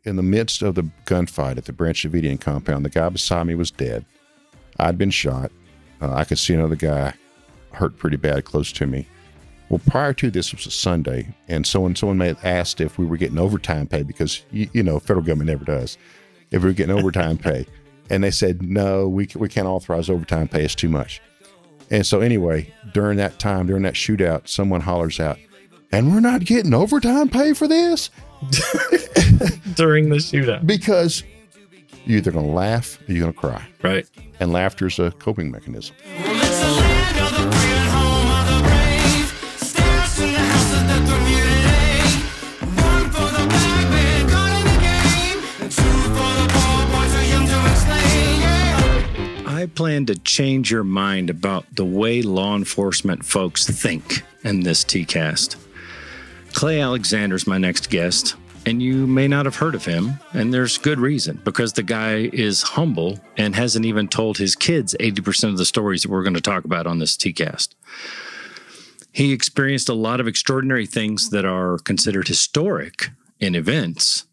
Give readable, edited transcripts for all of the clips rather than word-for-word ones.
in the midst of the gunfight at the Branch Davidian compound. The guy beside me was dead. I'd been shot. I could see another guy hurt pretty bad close to me. Well, prior to this was a Sunday, and someone may have asked if we were getting overtime pay, because, you know, federal government never does, if we were getting overtime pay. And they said, no, we can't authorize overtime pay. It's too much. And so anyway, during that time, during that shootout, someone hollers out, and we're not getting overtime pay for this? During the shootout. Because you're either going to laugh or you're going to cry. Right. And laughter is a coping mechanism. I plan to change your mind about the way law enforcement folks think in this T-Cast. Clay Alexander's my next guest, and you may not have heard of him, and there's good reason, because the guy is humble and hasn't even told his kids 80% of the stories that we're going to talk about on this T-Cast. He experienced a lot of extraordinary things that are considered historic in events,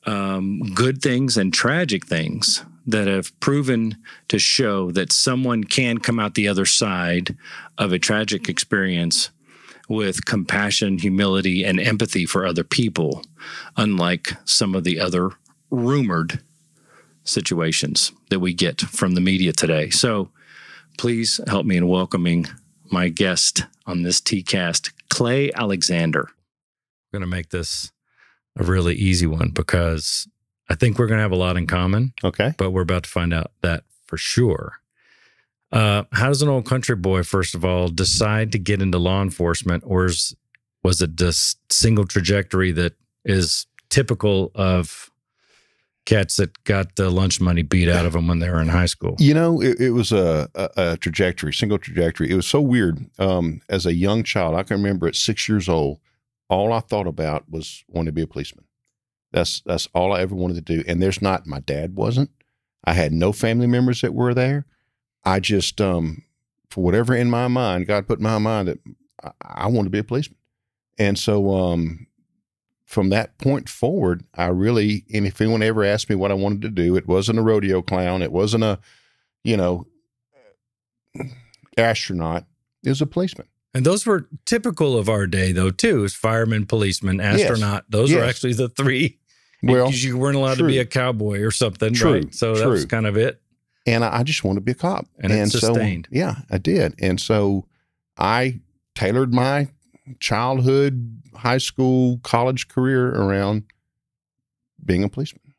good things and tragic things that have proven to show that someone can come out the other side of a tragic experience with compassion, humility, and empathy for other people, unlike some of the other rumored situations that we get from the media today. So please help me in welcoming my guest on this T-Cast, Clay Alexander. We're going to make this a really easy one because I think we're going to have a lot in common. Okay. But we're about to find out that for sure. How does an old country boy, first of all, decide to get into law enforcement, or was it just single trajectory that is typical of cats that got the lunch money beat out of them when they were in high school? You know, it was a trajectory, single trajectory. It was so weird. As a young child, I can remember at 6 years old, all I thought about was wanting to be a policeman. That's all I ever wanted to do. And my dad wasn't. I had no family members that were there. I just, for whatever in my mind, God put in my mind that I wanted to be a policeman. And so from that point forward, and if anyone ever asked me what I wanted to do, it wasn't a rodeo clown. It wasn't a, astronaut. It was a policeman. And those were typical of our day, though, too, as fireman, policeman, astronaut. Yes. Those were actually the three. Well, because you weren't allowed to be a cowboy or something, right? So that was kind of it. And I just wanted to be a cop. And it sustained. So, yeah, I did. And so I tailored my childhood, high school, college career around being a policeman.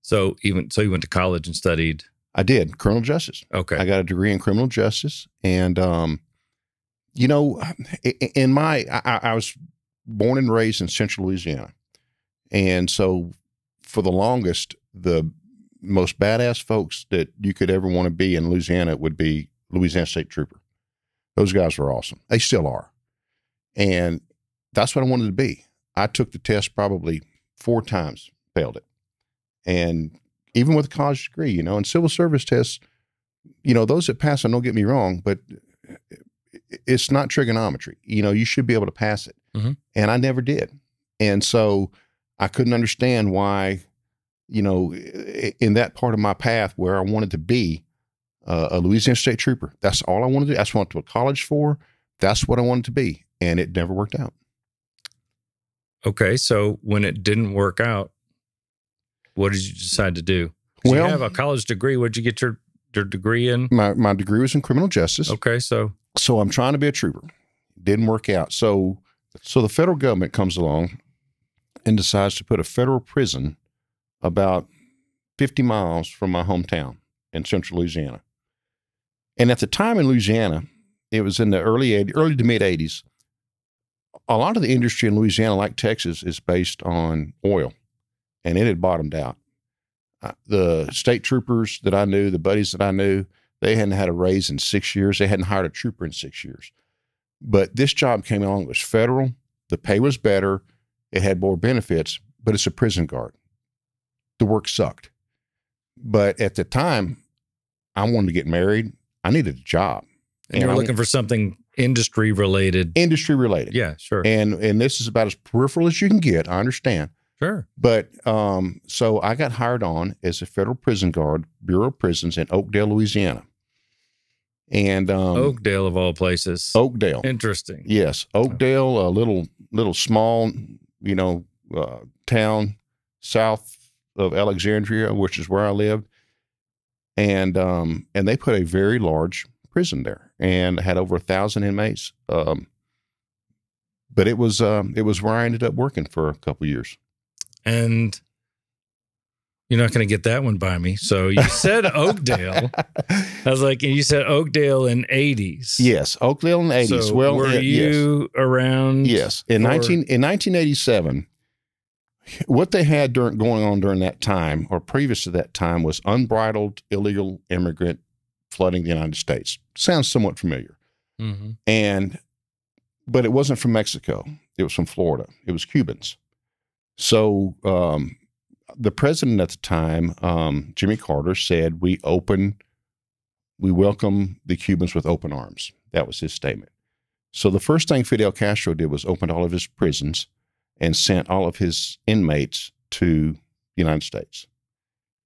So you went to college and studied? I did, criminal justice. Okay. I got a degree in criminal justice. And, I was born and raised in central Louisiana. And so for the longest, the most badass folks that you could ever want to be in Louisiana would be Louisiana State Trooper. Those guys were awesome. They still are. And that's what I wanted to be. I took the test probably 4 times, failed it. And even with a college degree, and civil service tests, those that pass them, don't get me wrong, but it's not trigonometry. You should be able to pass it. Mm-hmm. And I never did. And so I couldn't understand why, in that part of my path where I wanted to be a Louisiana State Trooper, that's all I wanted to do. That's what I went to college for. That's what I wanted to be. And it never worked out. Okay. So when it didn't work out, what did you decide to do? Well, you have a college degree. What did you get your degree in? My degree was in criminal justice. Okay. So I'm trying to be a trooper. Didn't work out. So the federal government comes along and decides to put a federal prison about 50 miles from my hometown in central Louisiana. And at the time in Louisiana, it was in the early to mid 80s. A lot of the industry in Louisiana, like Texas, is based on oil, and it had bottomed out. The state troopers that I knew, the buddies that I knew, they hadn't had a raise in 6 years. They hadn't hired a trooper in 6 years. But this job came along, it was federal. The pay was better. It had more benefits, but it's a prison guard. The work sucked. But at the time, I wanted to get married. I needed a job. And you were looking for something industry related. Industry related. Yeah, sure. And this is about as peripheral as you can get. I understand. Sure. But so I got hired on as a federal prison guard, Bureau of Prisons in Oakdale, Louisiana. And Oakdale of all places. Oakdale. Interesting. Yes. Oakdale, a little small, town south of Alexandria, which is where I lived. And they put a very large prison there and had over 1,000 inmates. But it was where I ended up working for a couple of years. And you're not going to get that one by me. So you said Oakdale. I was like, and you said Oakdale in 80s. Yes, Oakdale in the 80s. So well, were you around? Yes. In 1987, what they had going on during that time, or previous to that time, was unbridled illegal immigrant flooding the United States. Sounds somewhat familiar. Mm-hmm. But it wasn't from Mexico. It was from Florida. It was Cubans. So the president at the time, Jimmy Carter, said, we welcome the Cubans with open arms. That was his statement. So the first thing Fidel Castro did was opened all of his prisons and sent all of his inmates to the United States.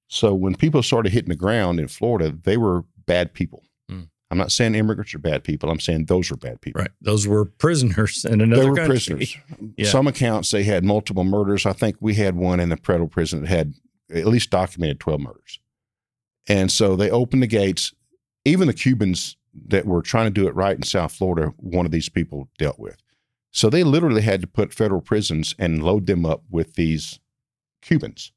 So when people started hitting the ground in Florida, they were bad people. I'm not saying immigrants are bad people. I'm saying those are bad people. Right. Those were prisoners in another country. They were prisoners. Yeah. Some accounts, they had multiple murders. I think we had one in the federal prison that had at least documented 12 murders. And so they opened the gates. Even the Cubans that were trying to do it right in South Florida, one of these people dealt with. So they literally had to put federal prisons and load them up with these Cubans.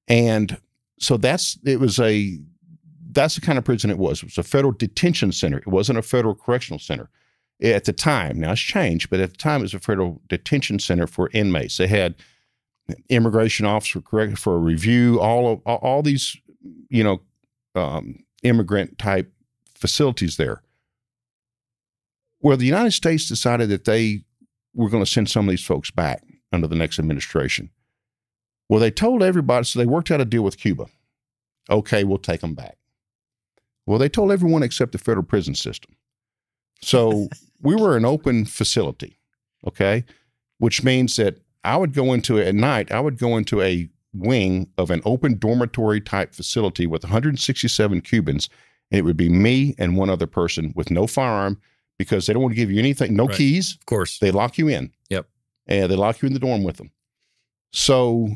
And so that's the kind of prison it was. It was a federal detention center. It wasn't a federal correctional center at the time. Now it's changed, but at the time it was a federal detention center for inmates. They had immigration officer for a review, all these, immigrant type facilities there. Well, the United States decided that they were going to send some of these folks back under the next administration. Well, they told everybody, so they worked out a deal with Cuba. Okay, we'll take them back. Well, they told everyone except the federal prison system. So we were an open facility, okay, which means that at night, I would go into a wing of an open dormitory type facility with 167 Cubans, and it would be me and one other person with no firearm because they don't want to give you anything, no keys. Of course. They lock you in. Yep. And they lock you in the dorm with them. So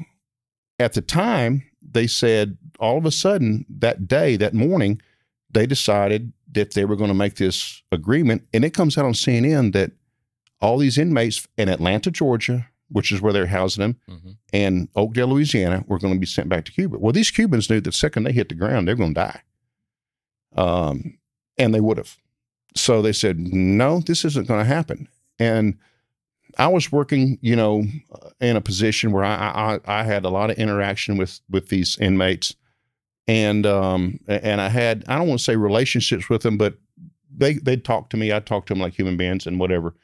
at the time, they said all of a sudden that morning, they decided that they were going to make this agreement. And it comes out on CNN that all these inmates in Atlanta, Georgia, which is where they're housing them, and Oakdale, Louisiana, were going to be sent back to Cuba. Well, these Cubans knew that the second they hit the ground, they're going to die. And they would have. So they said, no, this isn't going to happen. And I was working, in a position where I had a lot of interaction with these inmates. And I had, I don't want to say relationships with them, but they'd talk to me. I'd talk to them like human beings and whatever.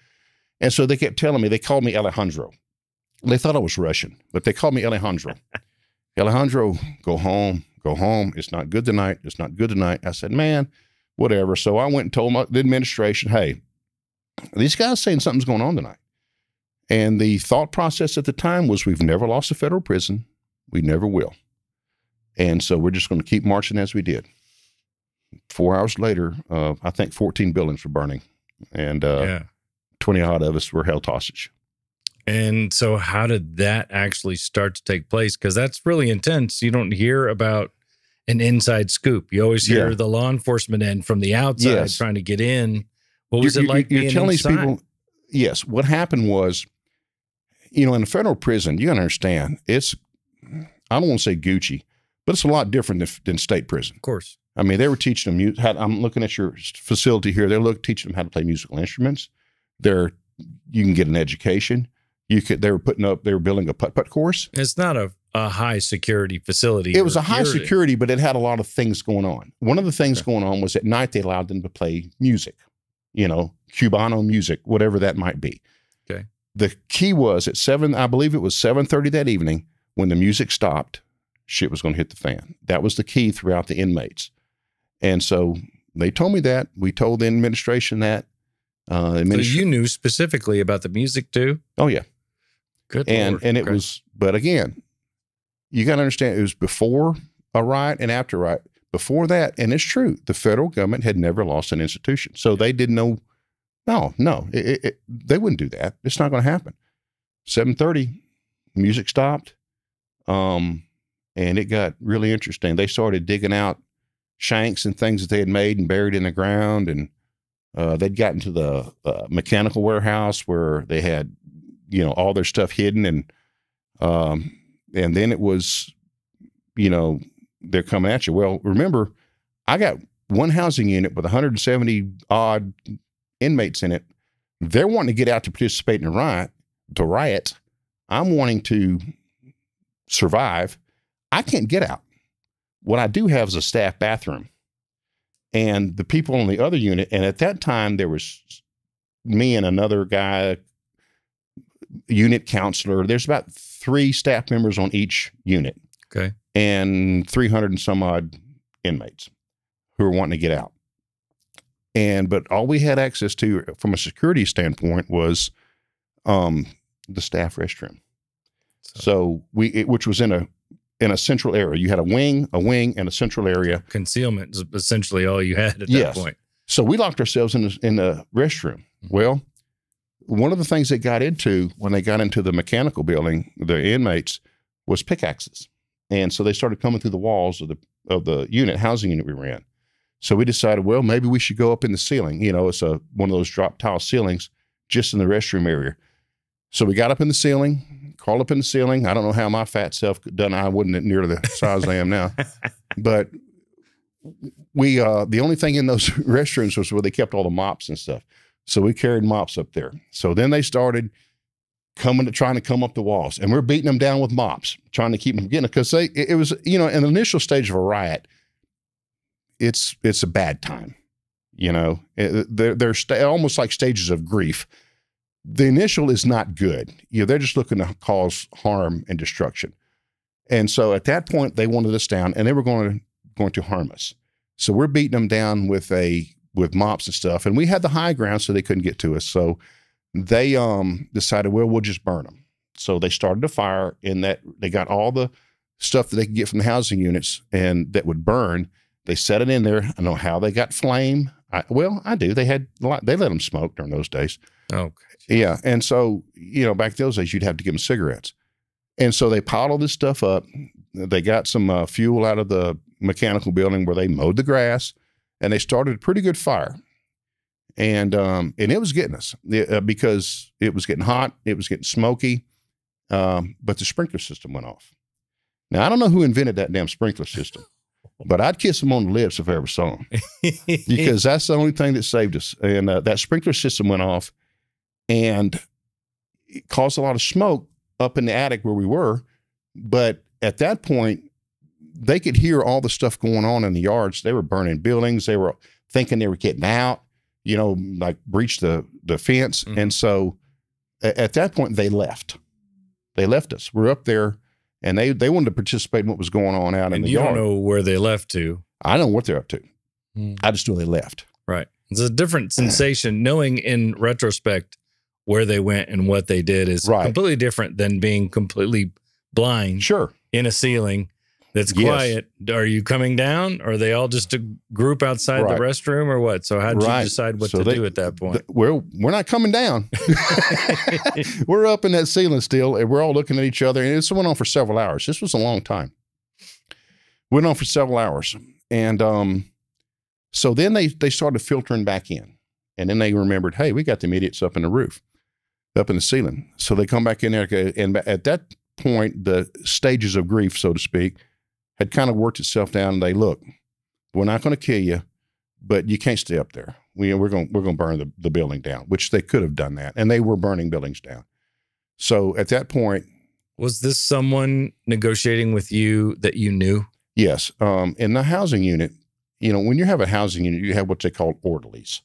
And so they kept telling me, they called me Alejandro. They thought I was Russian, but they called me Alejandro. Alejandro, go home. It's not good tonight. It's not good tonight. I said, man, whatever. So I went and told the administration, hey, these guys saying something's going on tonight. And the thought process at the time was, we've never lost a federal prison. We never will. And so we're just going to keep marching as we did. 4 hours later, I think 14 buildings were burning, and 20 odd of us were held hostage. And so how did that actually start to take place? Because that's really intense. You don't hear about an inside scoop. You always hear the law enforcement end from the outside trying to get in. What was it like being telling inside? These people, yes, what happened was, in a federal prison, you got to understand, it's, I don't want to say Gucci, but it's a lot different than state prison. Of course. I mean, they were teaching them, I'm looking at your facility here, they're teaching them how to play musical instruments. You can get an education. They were building a putt-putt course. It's not a high security facility. It was a high security, but it had a lot of things going on. One of the things going on was at night they allowed them to play music, Cubano music, whatever that might be. Okay. The key was at 7, I believe it was 7:30 that evening, when the music stopped, shit was going to hit the fan. That was the key throughout the inmates. And so they told me that. We told the administration that. So you knew specifically about the music too? Oh, yeah. Good and Lord. and it Okay. was. But again, you got to understand, it was before a riot and after a riot. Before that, and it's true, the federal government had never lost an institution, so they didn't know. No, they wouldn't do that. It's not going to happen. 7:30, music stopped, and it got really interesting. They started digging out shanks and things that they had made and buried in the ground, and they'd gotten to the mechanical warehouse where they had, all their stuff hidden, and then it was, they're coming at you. Well, remember, I got one housing unit with 170 odd inmates in it. They're wanting to get out to participate in the riot. I'm wanting to survive. I can't get out. What I do have is a staff bathroom, and the people in the other unit. And at that time, there was me and another guy, unit counselor. There's about 3 staff members on each unit. Okay. And 300 and some odd inmates who were wanting to get out. But all we had access to from a security standpoint was the staff restroom. So which was in a central area. You had a wing, and a central area. Concealment is essentially all you had at that point. So we locked ourselves in the restroom. Mm-hmm. Well, one of the things they got into when they got into the mechanical building, the inmates, was pickaxes. And so they started coming through the walls of the housing unit we were in. So we decided, well, maybe we should go up in the ceiling. It's one of those drop tile ceilings just in the restroom area. So we got up in the ceiling, crawled up in the ceiling. I don't know how my fat self done. I wasn't near the size I am now. But we, the only thing in those restrooms was where they kept all the mops and stuff. So we carried mops up there. So then they started trying to come up the walls, and we're beating them down with mops, trying to keep them getting it, because it was, in the initial stage of a riot, it's a bad time. They're almost like stages of grief. The initial is not good. They're just looking to cause harm and destruction. And so at that point, they wanted us down, and they were going to harm us. So we're beating them down with mops and stuff, and we had the high ground, so they couldn't get to us. So they decided, well, we'll just burn them. So they started a fire in that. They got all the stuff that they could get from the housing units and that would burn. They set it in there. I don't know how they got flame. I do. They let them smoke during those days. Okay. Yeah. And so, back those days, you'd have to give them cigarettes. And so they piled all this stuff up. They got some fuel out of the mechanical building where they mowed the grass, and they started a pretty good fire. And it was getting us because it was getting hot. It was getting smoky. But the sprinkler system went off. Now, I don't know who invented that damn sprinkler system, but I'd kiss them on the lips if I ever saw them, because that's the only thing that saved us. And that sprinkler system went off, and it caused a lot of smoke up in the attic where we were. But at that point, they could hear all the stuff going on in the yards. They were burning buildings. They were thinking they were getting out, like breach the fence. Mm-hmm. And so at that point, they left. They left us. We're up there, and they wanted to participate in what was going on out in the yard. You don't know where they left to. I don't know what they're up to. I just know they left. Right. It's a different sensation. Knowing in retrospect where they went and what they did is completely different than being completely blind. Sure. In a ceiling that's quiet. Are you coming down? Or are they all just a group outside the restroom, or what? So how did you decide what to do at that point? We're not coming down. We're up in that ceiling still, and we're all looking at each other. And this went on for several hours. This was a long time. Went on for several hours. And so then they started filtering back in. And then they remembered, hey, we got the idiots up in the roof, up in the ceiling. So they come back in there. And at that point, the stages of grief, so to speak, had kind of worked itself down. And they, look, we're not going to kill you, but you can't stay up there. We're going to burn the building down, which they could have done that. And they were burning buildings down. So at that point. Was this someone negotiating with you that you knew? Yes. In the housing unit, when you have a housing unit, you have what they call orderlies.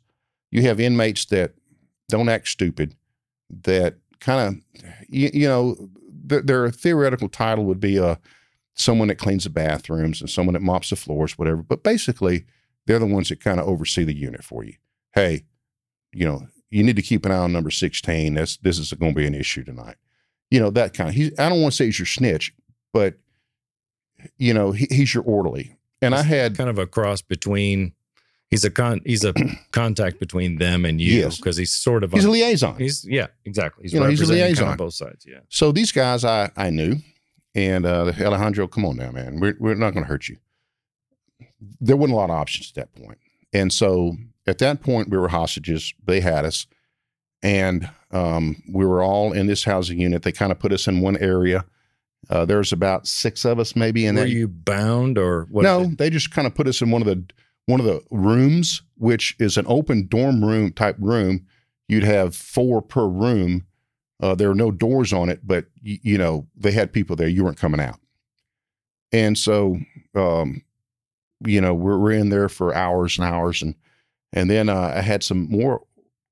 You have inmates that don't act stupid, that kind of, their theoretical title would be someone that cleans the bathrooms and someone that mops the floors, whatever. But basically, they're the ones that kind of oversee the unit for you. Hey, you need to keep an eye on number 16. This is going to be an issue tonight. you know, that kind of, I don't want to say he's your snitch, but you know, he's your orderly. And I had kind of a cross between, he's a contact between them and you, because he's sort of he's a liaison. Yeah, exactly. He's a liaison kind of both sides. Yeah. So these guys I knew, and Alejandro, come on now, man, we're not going to hurt you. There wasn't a lot of options at that point, and so at that point we were hostages. They had us, and we were all in this housing unit. They kind of put us in one area. There's about 6 of us maybe in there. Were you bound or what? No, they just kind of put us in one of the rooms, which is an open dorm room type room. You'd have 4 per room. There were no doors on it, but you know, they had people there. You weren't coming out. And so, you know, we're in there for hours and hours. And then I had some more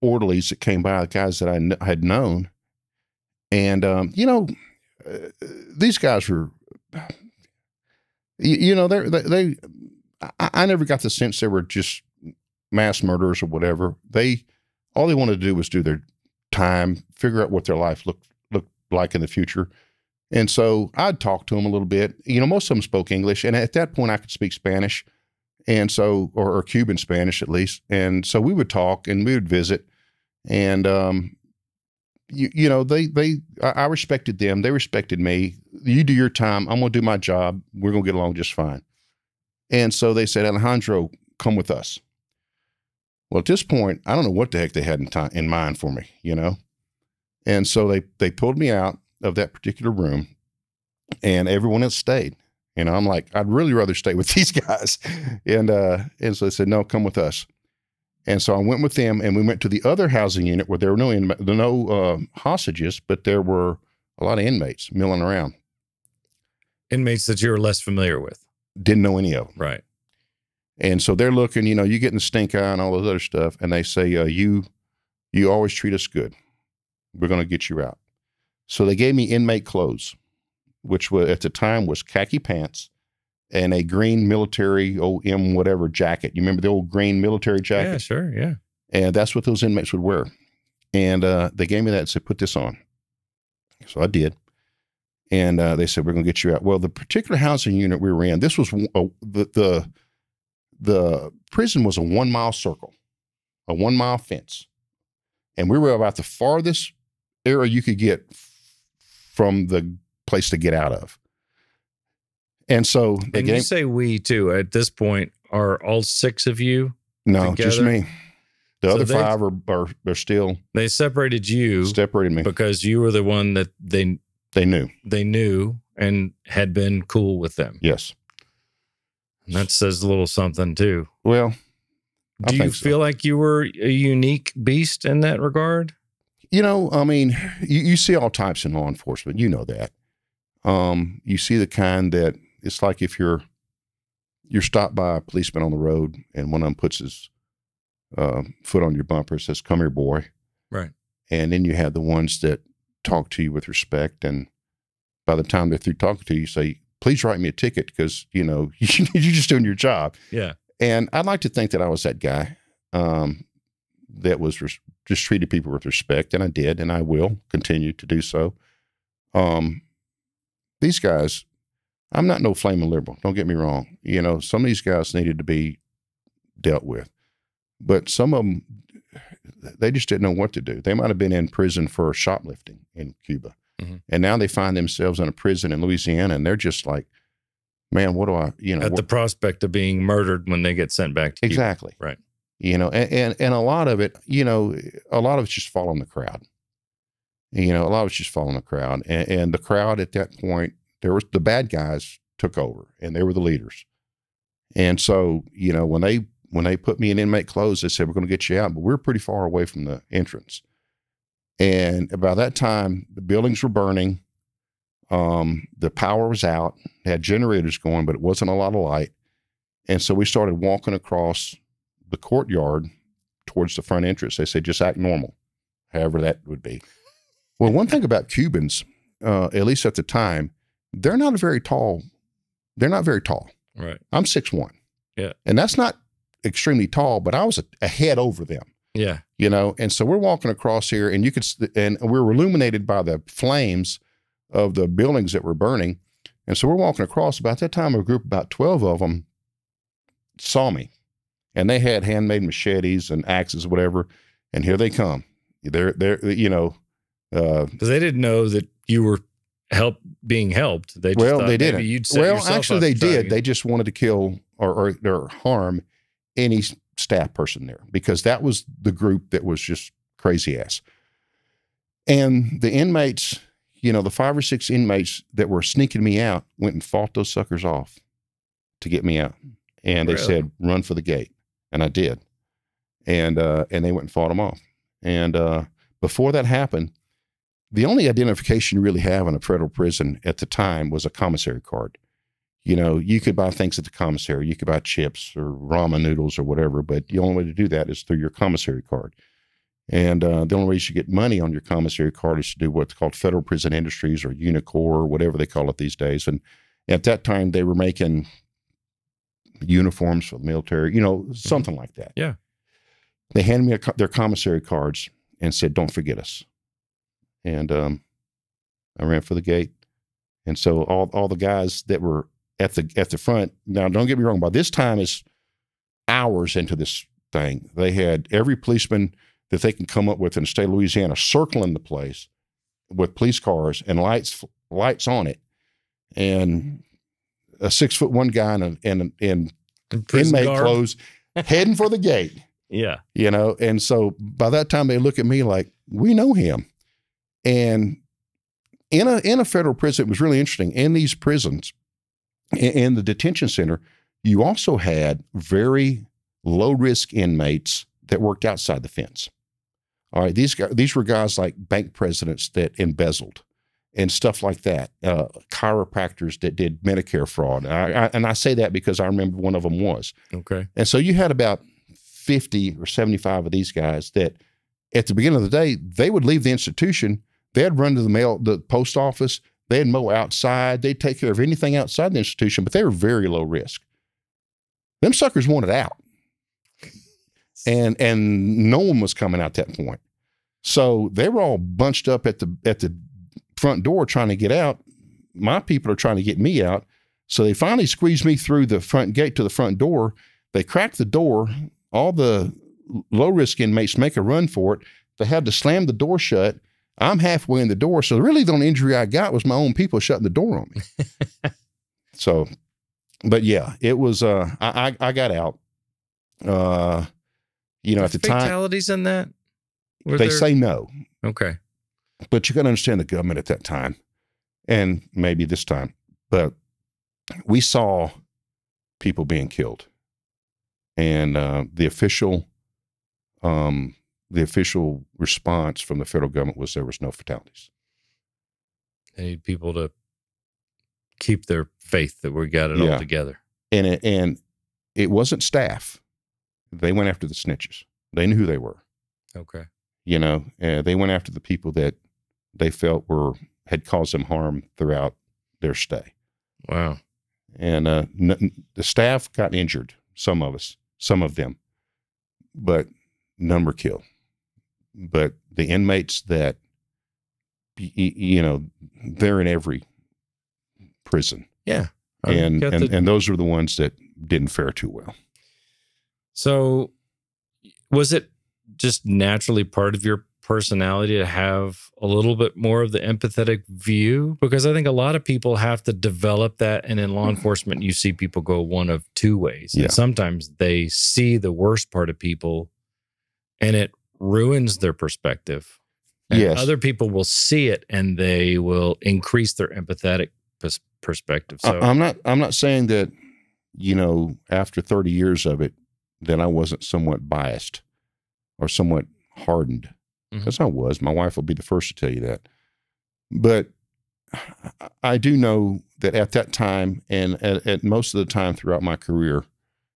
orderlies that came by, guys that I had known. And, you know, these guys were, you know, I never got the sense they were just mass murderers or whatever. All they wanted to do was do their time, figure out what their life looked like in the future. And so I'd talk to them a little bit. You know, most of them spoke English, and at that point I could speak Spanish, and so, or Cuban Spanish at least. And so we would talk and we would visit, and you know, I respected them. They respected me. You do your time. I'm going to do my job. We're going to get along just fine. And so they said, Alejandro, come with us. Well, at this point, I don't know what the heck they had in mind for me, you know? And so they pulled me out of that particular room, and everyone else stayed. You know, I'm like, I'd really rather stay with these guys. And so they said, no, come with us. And so I went with them, and we went to the other housing unit where there were no hostages, but there were a lot of inmates milling around. Inmates that you were less familiar with. Didn't know any of them. Right. And so they're looking, you know, you getting the stink eye and all those other stuff. And they say, you always treat us good. We're going to get you out. So they gave me inmate clothes, which was, at the time, was khaki pants and a green military OM whatever jacket. You remember the old green military jacket? Yeah, sure, yeah. And that's what those inmates would wear. And they gave me that and said, put this on. So I did. And they said, we're going to get you out. Well, the particular housing unit we were in, this was the prison was a 1 mile circle, a 1 mile fence. And we were about the farthest area you could get from the place to get out of. And so and you say we too, at this point, are all 6 of you? No, together? Just me. The other 5 are still. They separated you. Separated me. Because you were the one that they knew. They knew and had been cool with them. Yes. And that says a little something too. Well, do you feel like you were a unique beast in that regard? You know, I mean, you see all types in law enforcement. You know that. You see the kind that it's like if you're stopped by a policeman on the road and one of them puts his foot on your bumper and says, come here, boy. Right. And then you have the ones that talk to you with respect. And by the time they're through talking to you, say, please write me a ticket because, you know, you're just doing your job. Yeah. And I'd like to think that I was that guy that was just treated people with respect. And I did, and I will continue to do so. These guys, I'm not no flaming liberal. Don't get me wrong. You know, some of these guys needed to be dealt with. But some of them, they just didn't know what to do. They might have been in prison for shoplifting in Cuba. Mm-hmm. And now they find themselves in a prison in Louisiana, and they're just like, man, what do I, you know. At the prospect of being murdered when they get sent back to Cuba. Exactly. Right. You know, and a lot of it, you know, a lot of it's just following the crowd. You know, a lot of it's just following the crowd. And the crowd at that point, the bad guys took over, and they were the leaders. And so, you know, when they put me in inmate clothes, they said, we're going to get you out, but we're pretty far away from the entrance. And by that time, the buildings were burning. The power was out, had generators going, but it wasn't a lot of light. And so we started walking across the courtyard towards the front entrance. They said, just act normal, however that would be. Well, one thing about Cubans, at least at the time, they're not very tall. They're not very tall. Right. I'm 6'1". Yeah. And that's not extremely tall, but I was a head over them. Yeah. You know, and so we're walking across here, and and we were illuminated by the flames of the buildings that were burning. And so we're walking across. About that time, a group, about 12 of them, saw me. And they had handmade machetes and axes, whatever. And here they come. They're because they didn't know that you were being helped. They just thought they didn't. Maybe you'd set yourself actually, up they did. to They just wanted to kill or harm any staff person there, because that was the group that was just crazy ass. And the inmates, the 5 or 6 inmates that were sneaking me out went and fought those suckers off to get me out. And they said, run for the gate. And I did. And they went and fought them off. And before that happened, the only identification you really have in a federal prison at the time was a commissary card. You could buy things at the commissary. You could buy chips or ramen noodles or whatever, but the only way to do that is through your commissary card. And the only way you should get money on your commissary card is to do what's called Federal Prison Industries or Unicor or whatever they call it these days. And at that time, they were making uniforms for the military, something like that. Yeah. They handed me their commissary cards and said, don't forget us. And I ran for the gate. And so all the guys that were at the front, now don't get me wrong, by this time it's hours into this thing. They had every policeman that they can come up with in the state of Louisiana circling the place with police cars and lights on it. And a 6'1" guy in inmate clothes heading for the gate. Yeah. And so by that time they look at me like, we know him. And in a federal prison, it was really interesting. In these prisons, in the detention center, you also had very low-risk inmates that worked outside the fence. All right, these were guys like bank presidents that embezzled and stuff like that, chiropractors that did Medicare fraud. And I say that because I remember one of them was. Okay. And so you had about 50 or 75 of these guys that at the beginning of the day, they would leave the institution. They'd run to the post office. They'd mow outside. They'd take care of anything outside the institution, but they were very low risk. Them suckers wanted out. And no one was coming out at that point. So they were all bunched up at the front door trying to get out. My people are trying to get me out. So they finally squeezed me through the front gate to the front door. They cracked the door. All the low-risk inmates make a run for it. They had to slam the door shut. I'm halfway in the door. So really the only injury I got was my own people shutting the door on me. So, but yeah, it was, I got out. At the time. Fatalities in that? They say no. Okay. But you got to understand the government at that time, and maybe this time, but we saw people being killed. And the official response from the federal government was there was no fatalities. They need people to keep their faith that we got it all together. And it wasn't staff. They went after the snitches. They knew who they were. Okay. They went after the people that they felt had caused them harm throughout their stay. Wow. And the staff got injured, some of them, but none were killed. But the inmates that, they're in every prison. Yeah. And those were the ones that didn't fare too well. So was it just naturally part of your personality to have a little bit more of the empathetic view? Because I think a lot of people have to develop that. And in law enforcement, you see people go one of two ways. Yeah. And sometimes they see the worst part of people and it ruins their perspective. And yes. Other people will see it and they will increase their empathetic perspective. So I'm not saying that, after 30 years of it, that I wasn't somewhat biased or somewhat hardened, because I was. My wife will be the first to tell you that. But I do know that at that time and at most of the time throughout my career,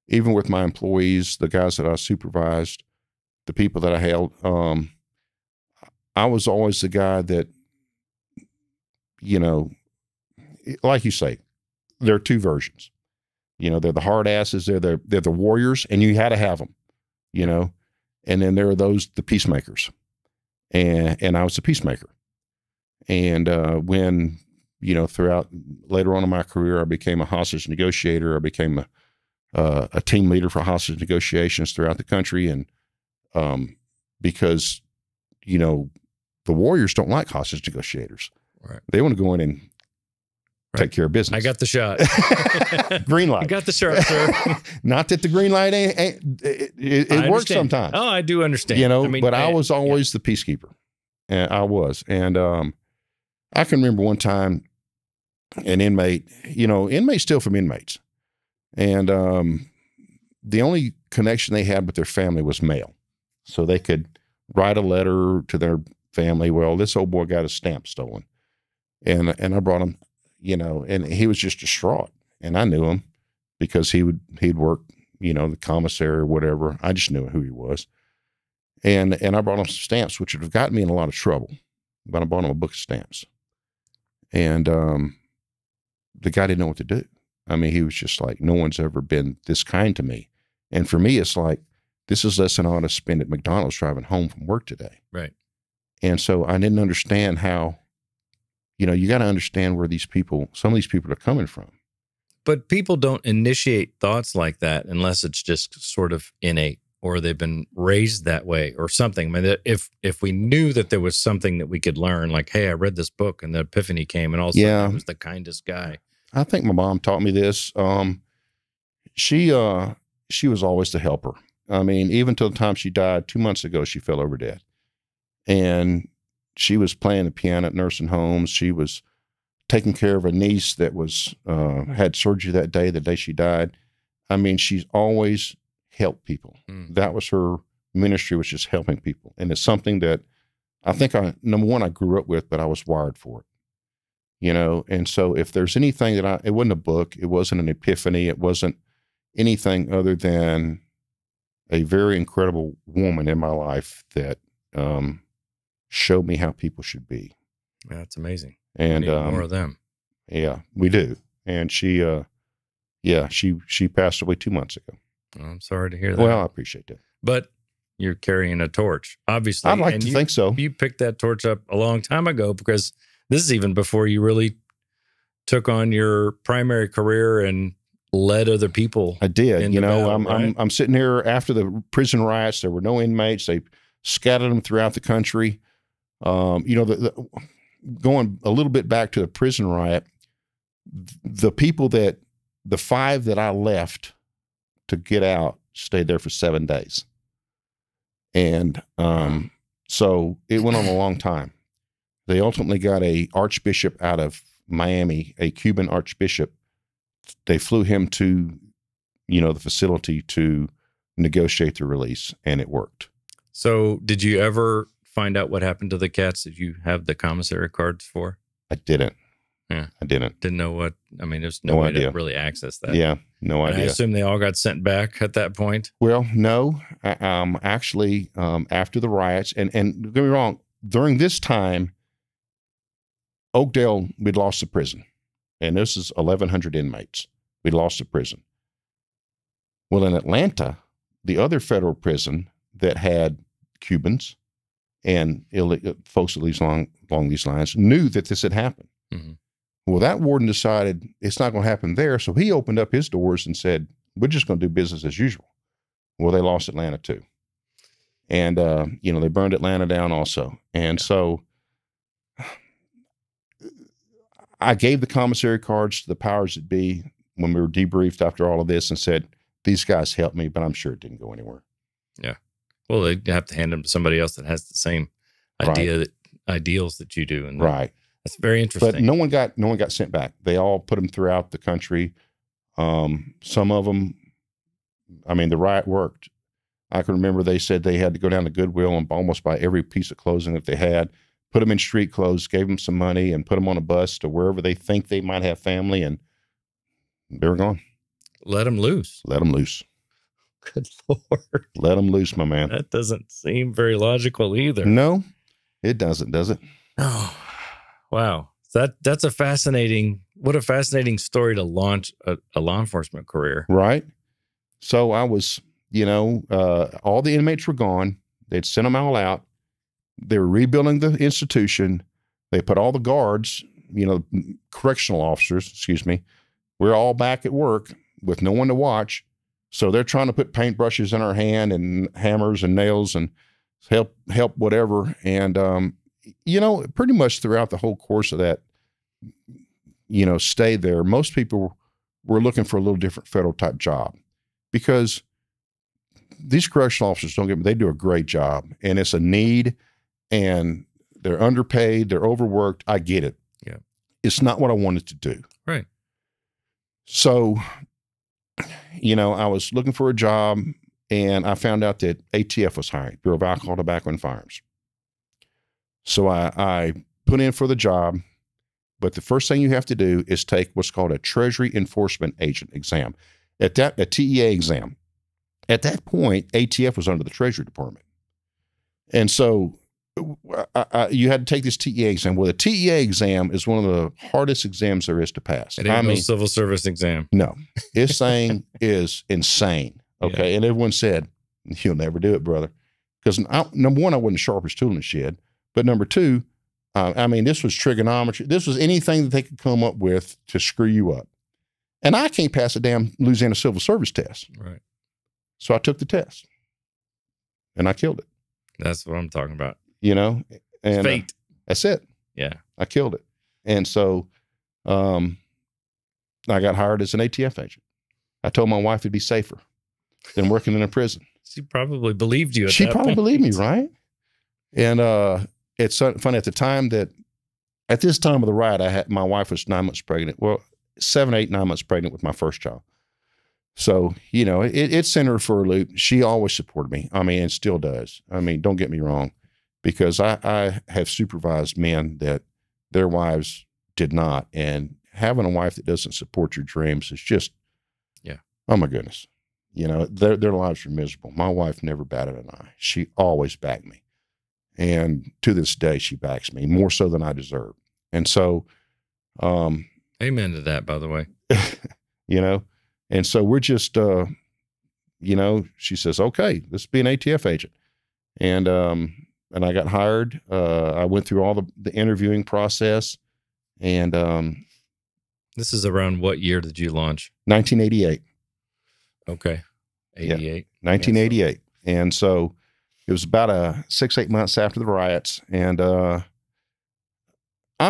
even with my employees, the guys that I supervised, the people that I held, I was always the guy that, like you say, there are two versions. They're the hard asses, they're the warriors, and you had to have them, and then there are the peacemakers. And I was the peacemaker. And when throughout later on in my career, I became a hostage negotiator. I became a team leader for hostage negotiations throughout the country. And because, the warriors don't like hostage negotiators. Right. They want to go in and take care of business. I got the shot. Green light. I got the shot, sir. Not that the green light it works sometimes. Oh, I do understand. But I was always the peacekeeper. And I was. And I can remember one time an inmate, inmates steal from inmates. And the only connection they had with their family was mail. So they could write a letter to their family. Well, this old boy got his stamp stolen. And I brought him, and he was just distraught. And I knew him because he'd work, the commissary or whatever. I just knew who he was. And I brought him some stamps, which would have gotten me in a lot of trouble. But I bought him a book of stamps. And the guy didn't know what to do. He was just like, no one's ever been this kind to me. And for me, it's like, this is less than I ought to spend at McDonald's driving home from work today. Right. And so I didn't understand how, you got to understand where some of these people are coming from. But people don't initiate thoughts like that unless it's just sort of innate or they've been raised that way or something. If we knew that there was something that we could learn, like, hey, I read this book and the epiphany came and all of a sudden I was the kindest guy. I think my mom taught me this. She was always the helper. Even till the time she died 2 months ago, she fell over dead. And she was playing the piano at nursing homes. She was taking care of a niece that was had surgery that day, the day she died. She's always helped people. That was her ministry, was just helping people. And it's something that I think number one, I grew up with, but I was wired for it. And so if there's anything that it wasn't a book, it wasn't an epiphany, it wasn't anything other than a very incredible woman in my life that showed me how people should be. That's amazing. And we need more of them. Yeah, we do. And she passed away 2 months ago. Oh, I'm sorry to hear that. Well, I appreciate that. But you're carrying a torch, obviously. I'd like to think so. You picked that torch up a long time ago because this is even before you really took on your primary career and led other people. I did. Battle, I'm sitting here after the prison riots. There were no inmates. They scattered them throughout the country. Going a little bit back to the prison riot, the five that I left to get out stayed there for 7 days. And so it went on a long time. They ultimately got a archbishop out of Miami, a Cuban archbishop. They flew him to, the facility to negotiate the release, and it worked. So did you ever find out what happened to the cats that you have the commissary cards for? I didn't. Yeah. I didn't. Didn't know what, there's no way to really access that. Yeah, no idea. I assume they all got sent back at that point? Well, no. Actually, after the riots, and don't get me wrong, during this time, Oakdale, we'd lost the prison. And this is 1,100 inmates. We lost the prison. Well, in Atlanta, the other federal prison that had Cubans and folks along these lines knew that this had happened. Mm-hmm. Well, that warden decided it's not going to happen there, so he opened up his doors and said, we're just going to do business as usual. Well, they lost Atlanta too. And, they burned Atlanta down also. And so I gave the commissary cards to the powers that be when we were debriefed after all of this and said, these guys helped me, but I'm sure it didn't go anywhere. Yeah. Well, they have to hand them to somebody else that has the same ideals that you do. And right. That's very interesting. But no one got sent back. They all put them throughout the country. Some of them, the riot worked. I can remember they said they had to go down to Goodwill and almost buy every piece of clothing that they had, put them in street clothes, gave them some money, and put them on a bus to wherever they think they might have family, and they were gone. Let them loose. Let them loose. Good Lord. Let them loose, my man. That doesn't seem very logical either. No, it doesn't, does it? Oh, wow. That's a fascinating story to launch a law enforcement career. Right. So I was, all the inmates were gone. They'd sent them all out. They were rebuilding the institution. They put all the guards, correctional officers, excuse me, we're all back at work with no one to watch. So they're trying to put paintbrushes in our hand and hammers and nails and help whatever. And, pretty much throughout the whole course of that, stay there, most people were looking for a little different federal type job, because these correctional officers, don't get me, they do a great job, and it's a need, and they're underpaid, they're overworked. I get it. Yeah. It's not what I wanted to do. Right. So, I was looking for a job, and I found out that ATF was hiring, Bureau of Alcohol, Tobacco, and Firearms. So I put in for the job, but the first thing you have to do is take what's called a Treasury Enforcement Agent exam. A TEA exam. At that point, ATF was under the Treasury Department. And so you had to take this TEA exam. Well, the TEA exam is one of the hardest exams there is to pass. It ain't no civil service exam. No. This thing is insane. Okay. Yeah. And everyone said, you'll never do it, brother. Because number one, I wasn't the sharpest tool in the shed. But number two, this was trigonometry. This was anything that they could come up with to screw you up. And I can't pass a damn Louisiana civil service test. Right. So I took the test. And I killed it. That's what I'm talking about. And fate. That's it. Yeah. I killed it. And so I got hired as an ATF agent. I told my wife it'd be safer than working in a prison. She probably believed you. She probably believed me, right? And it's funny at this time of the riot, my wife was 9 months pregnant. Well, 7, 8, 9 months pregnant with my first child. So, it sent her for a loop. She always supported me. And still does. Don't get me wrong, because I have supervised men that their wives did not. And having a wife that doesn't support your dreams is just, oh my goodness. Their lives are miserable. My wife never batted an eye. She always backed me. And to this day, she backs me more so than I deserve. And so, amen to that, by the way. And so we're just, she says, okay, let's be an ATF agent. And I got hired. I went through all the interviewing process. And this is around what year did you launch? 1988. Okay. 88. Yeah, 1988. And so it was about 6, 8 months after the riots. And I'm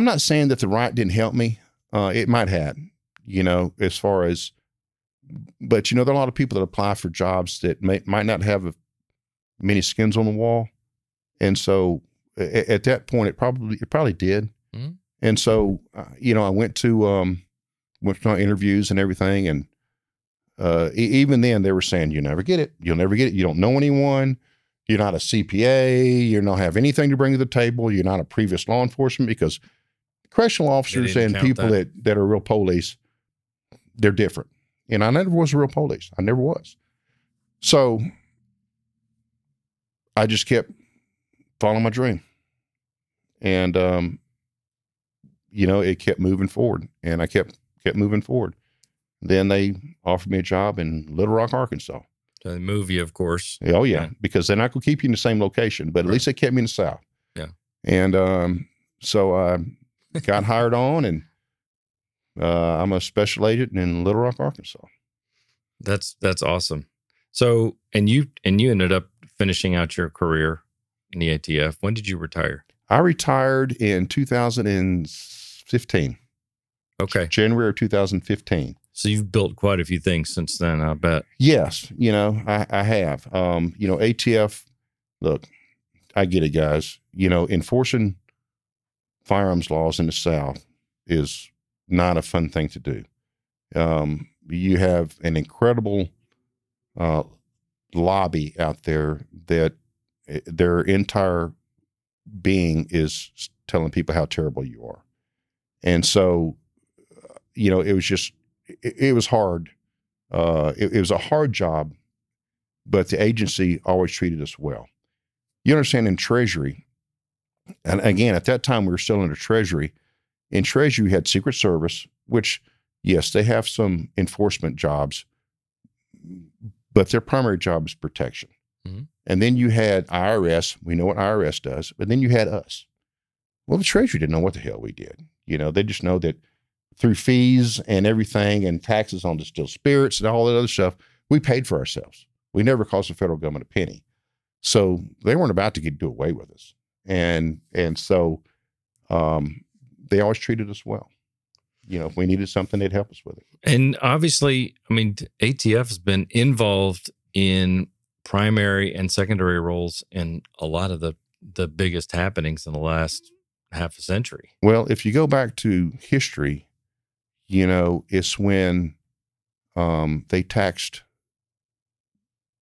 not saying that the riot didn't help me. It might have, as far as, but there are a lot of people that apply for jobs that might not have many skins on the wall. And so at that point, it probably did. Mm-hmm. And so, I went to my interviews and everything. And even then they were saying, you'll never get it. You'll never get it. You don't know anyone. You're not a CPA. You don't have anything to bring to the table. You're not a previous law enforcement, because correctional officers and people that are real police, they're different. And I never was a real police. I never was. So I just kept following my dream. And, it kept moving forward, and I kept moving forward. Then they offered me a job in Little Rock, Arkansas. So they move you, of course. Oh, yeah, because they're not going to keep you in the same location, but at least they kept me in the South. Yeah. And so I got hired on, and I'm a special agent in Little Rock, Arkansas. That's awesome. So, and you ended up finishing out your career in the ATF. When did you retire? I retired in 2015. Okay. January of 2015. So you've built quite a few things since then, I bet. Yes. I have. ATF, look, I get it, guys. Enforcing firearms laws in the South is not a fun thing to do. You have an incredible lobby out there that their entire being is telling people how terrible you are. And so, it was hard. It was a hard job, but the agency always treated us well. You understand, in Treasury, and again, at that time we were still under Treasury. In Treasury, we had Secret Service, which, yes, they have some enforcement jobs, but their primary job is protection. Mm-hmm. And then you had IRS. We know what IRS does, but then you had us. Well, the Treasury didn't know what the hell we did. They just know that through fees and everything and taxes on distilled spirits and all that other stuff, we paid for ourselves. We never cost the federal government a penny. So they weren't about to do away with us. And so they always treated us well. If we needed something, they'd help us with it. And obviously, I mean, ATF has been involved in primary and secondary roles in a lot of the biggest happenings in the last half a century. Well, if you go back to history, it's when they taxed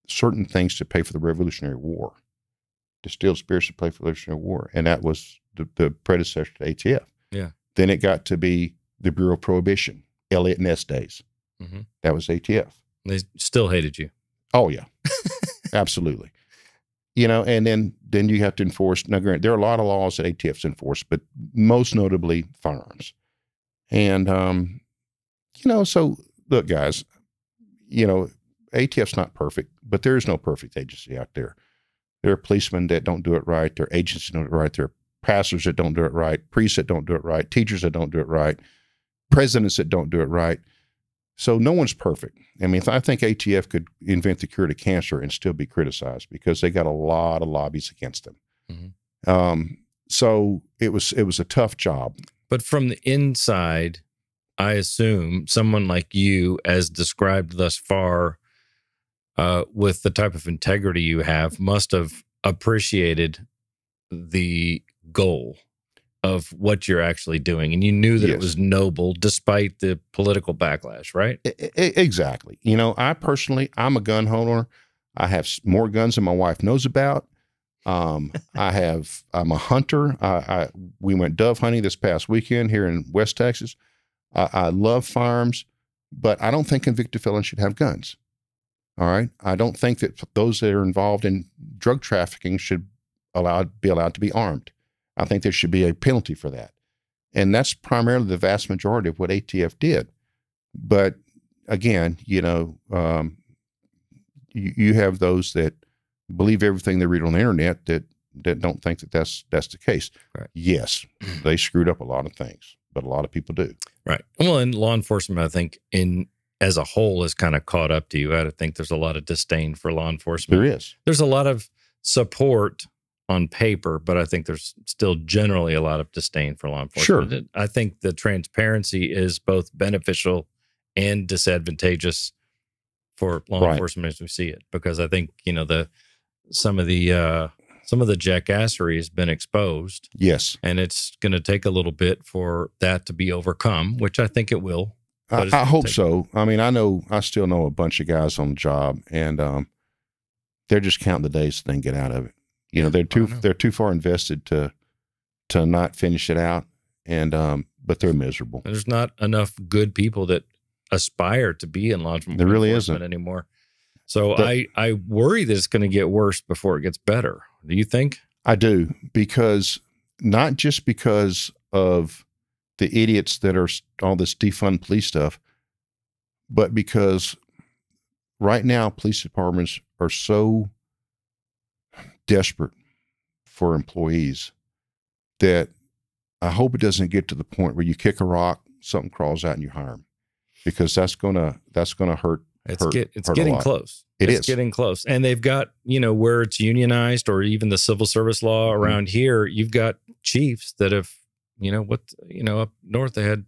certain things to pay for the Revolutionary War, distilled spirits to pay for the Revolutionary War, and that was the predecessor to ATF. Yeah. Then it got to be the Bureau of Prohibition, Elliott Ness days. Mm-hmm. That was ATF. They still hated you. Oh yeah, absolutely. And then you have to enforce. Now, granted, there are a lot of laws that ATF's enforce, but most notably firearms. And so look, guys, ATF's not perfect, but there is no perfect agency out there. There are policemen that don't do it right. There are agents that don't do it right. There are pastors that don't do it right. Priests that don't do it right. Teachers that don't do it right. Presidents that don't do it right. So no one's perfect. I mean, I think ATF could invent the cure to cancer and still be criticized because they got a lot of lobbies against them. Mm-hmm. So it was a tough job. But from the inside, I assume someone like you, as described thus far, with the type of integrity you have, must have appreciated the goal of what you're actually doing. And you knew that it was noble despite the political backlash, right? Exactly. I'm a gun owner. I have more guns than my wife knows about. I'm a hunter. We went dove hunting this past weekend here in West Texas. I love firearms, but I don't think convicted felons should have guns. All right. I don't think that those that are involved in drug trafficking should be allowed to be armed. I think there should be a penalty for that. And that's primarily the vast majority of what ATF did. But again, you have those that believe everything they read on the internet that don't think that that's the case. Right. Yes, they screwed up a lot of things, but a lot of people do. Right. Well, and law enforcement, I think, as a whole, is kind of caught up to you. I think there's a lot of disdain for law enforcement. There is. There's a lot of support on paper, but I think there's still generally a lot of disdain for law enforcement. Sure. I think the transparency is both beneficial and disadvantageous for law enforcement as we see it, because I think some of the jackassery has been exposed. Yes, and it's going to take a little bit for that to be overcome, which I think it will. I hope so. I mean, I still know a bunch of guys on the job, and they're just counting the days so they can get out of it. They're too far invested to not finish it out, and but they're miserable. There's not enough good people that aspire to be in law enforcement. There really isn't anymore. So I worry that it's going to get worse before it gets better. Do you think? I do, because not just because of the idiots that are all this defund police stuff, but because right now police departments are so desperate for employees that I hope it doesn't get to the point where you kick a rock, something crawls out and you hire them, because that's gonna hurt. It's getting close. It's getting close. And they've got, where it's unionized, or even the civil service law around here, you've got chiefs that have, up north they had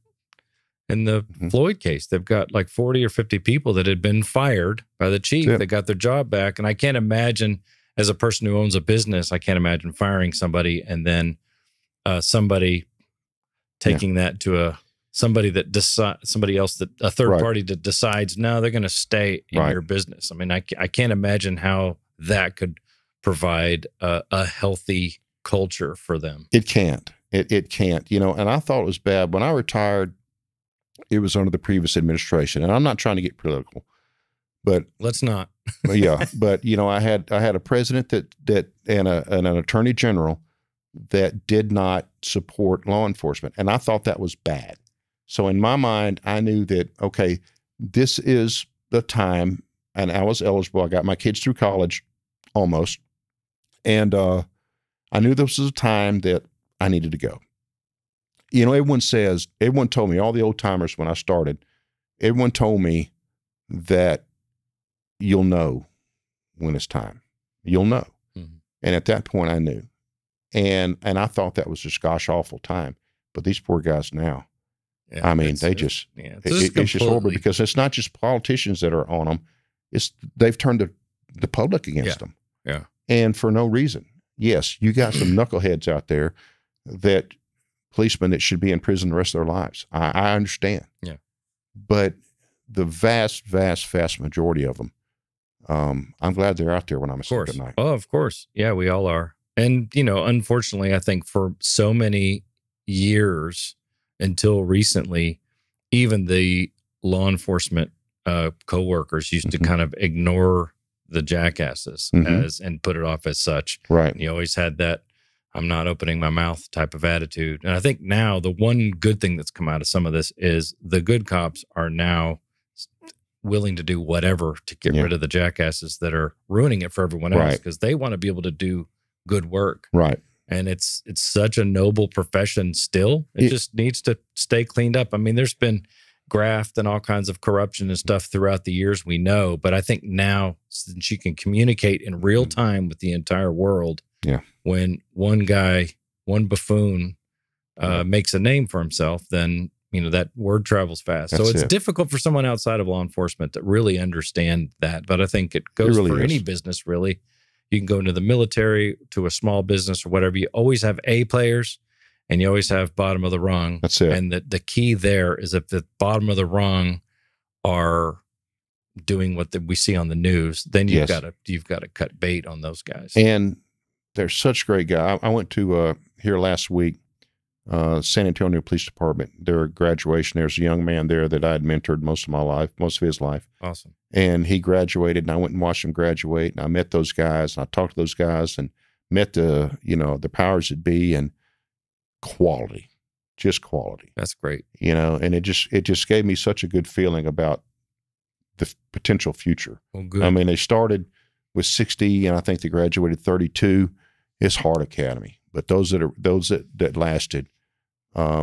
in the Floyd case, they've got like 40 or 50 people that had been fired by the chief. They got their job back. And I can't imagine, as a person who owns a business, I can't imagine firing somebody and then somebody taking that to somebody else, that a third party that decides, no, they're going to stay in your business. I mean, I can't imagine how that could provide a healthy culture for them. It can't. It can't. And I thought it was bad when I retired. It was under the previous administration, and I'm not trying to get political, but let's not. Yeah, but I had a president that and an attorney general that did not support law enforcement, and I thought that was bad. So in my mind, I knew that, okay, this is the time, and I was eligible. I got my kids through college almost, and I knew this was a time that I needed to go. you know, everyone told me, all the old timers when I started, everyone told me that you'll know when it's time. You'll know. Mm-hmm. And at that point I knew. And I thought that was just gosh awful time. But these poor guys now, I mean, they just, it's just horrible, because it's not just politicians that are on them. They've turned the public against them. Yeah. And for no reason. Yes, you got some knuckleheads out there, that policemen that should be in prison the rest of their lives. I understand. Yeah. But the vast, vast, vast majority of them, I'm glad they're out there when I'm asleep at night. Oh, of course. Yeah, we all are. And, you know, unfortunately, I think for so many years until recently, even the law enforcement coworkers used to kind of ignore the jackasses and put it off as such. Right. And you always had that I'm not opening my mouth type of attitude. And I think now the one good thing that's come out of some of this is the good cops are now willing to do whatever to get rid of the jackasses that are ruining it for everyone else, because they want to be able to do good work. Right. And it's such a noble profession still. It just needs to stay cleaned up. I mean, there's been graft and all kinds of corruption and stuff throughout the years, we know. But I think now, since you can communicate in real time with the entire world, when one guy, one buffoon makes a name for himself, then, you know, that word travels fast. So it's difficult for someone outside of law enforcement to really understand that. But I think it goes for any business, really. You can go into the military, to a small business or whatever. You always have A players and you always have bottom of the rung. That's it. And the key there is, if the bottom of the rung are doing what we see on the news, then you've got to cut bait on those guys. And they're such great guys. I went to here last week, San Antonio Police Department, their graduation. There's a young man there that I had mentored most of his life. Awesome. And he graduated, and I went and watched him graduate, and I met those guys, and I talked to those guys, and met the powers that be, and quality, just quality. That's great. You know, and it just gave me such a good feeling about the potential future. Well, good. I mean, they started with 60, and I think they graduated 32. It's hard academy, but those that lasted, I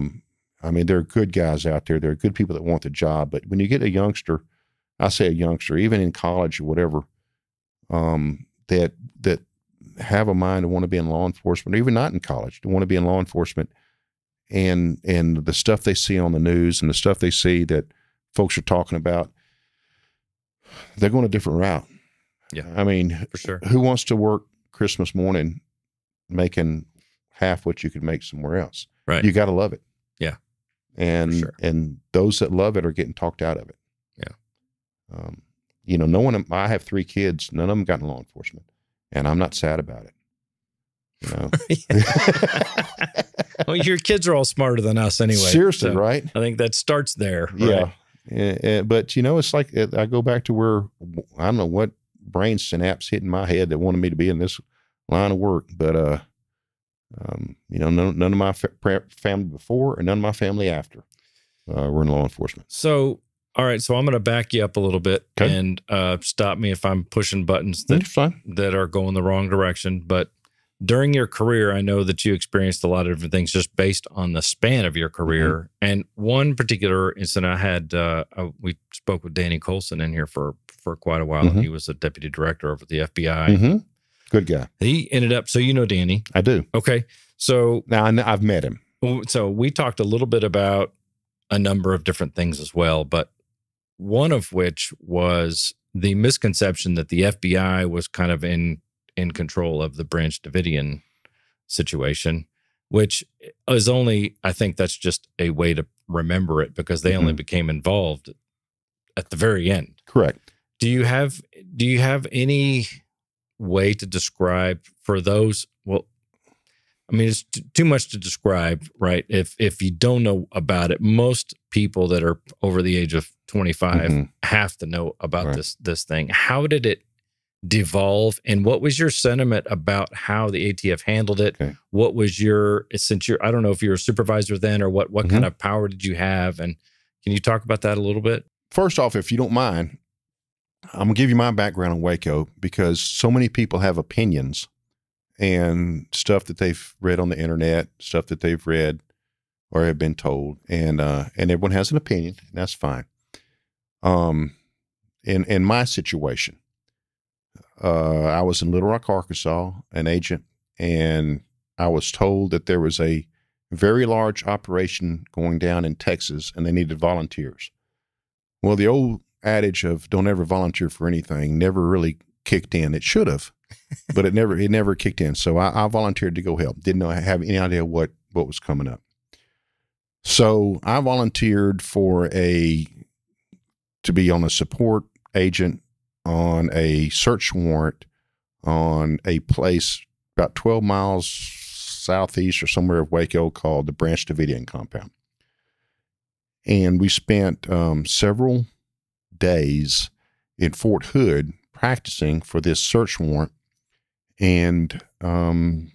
mean, there are good guys out there. There are good people that want the job. But when you get a youngster, I say a youngster, even in college or whatever, that have a mind to want to be in law enforcement, or even not in college, to want to be in law enforcement, and the stuff they see on the news and the stuff they see that folks are talking about, they're going a different route. Yeah, I mean, for sure. Who wants to work Christmas morning making half what you could make somewhere else? Right. You got to love it. Yeah. And those that love it are getting talked out of it. Yeah. You know, I have 3 kids, none of them got in law enforcement, and I'm not sad about it. You know? Well, your kids are all smarter than us anyway. Seriously, so right? I think that starts there. Right? Yeah. But, you know, it's like, I go back to where, I don't know what brain synapse hit in my head that wanted me to be in this line of work. But, you know, none of my family before and none of my family after were in law enforcement. So, all right. So I'm going to back you up a little bit and stop me if I'm pushing buttons that are going the wrong direction. But during your career, I know that you experienced a lot of different things just based on the span of your career. And one particular incident I had, we spoke with Danny Colson in here for quite a while. And he was a deputy director over at the FBI. Good guy. He ended up, so you know Danny. I do. Okay. So now I've met him. So we talked a little bit about a number of different things as well, but one of which was the misconception that the FBI was kind of in control of the Branch Davidian situation, which is only, I think that's just a way to remember it, because they only became involved at the very end. Correct. Do you have any way to describe for those? Well, I mean, it's too much to describe, right? If you don't know about it, most people that are over the age of 25 have to know about this thing. How did it devolve, and what was your sentiment about how the ATF handled it? Okay. What was I don't know if you were a supervisor then, or what kind of power did you have? And can you talk about that a little bit? First off, if you don't mind, I'm going to give you my background on Waco, because so many people have opinions and stuff that they've read on the internet, stuff that they've read or have been told, and everyone has an opinion, and that's fine. In my situation, I was in Little Rock, Arkansas, an agent, and I was told that there was a very large operation going down in Texas, and they needed volunteers. Well, the old adage of "don't ever volunteer for anything" never really kicked in. It should have, but it never kicked in. So I volunteered to go help. Didn't have any idea what was coming up. So I volunteered to be on a support agent on a search warrant on a place about 12 miles southeast or somewhere of Waco called the Branch Davidian compound. And we spent several days in Fort Hood practicing for this search warrant. And on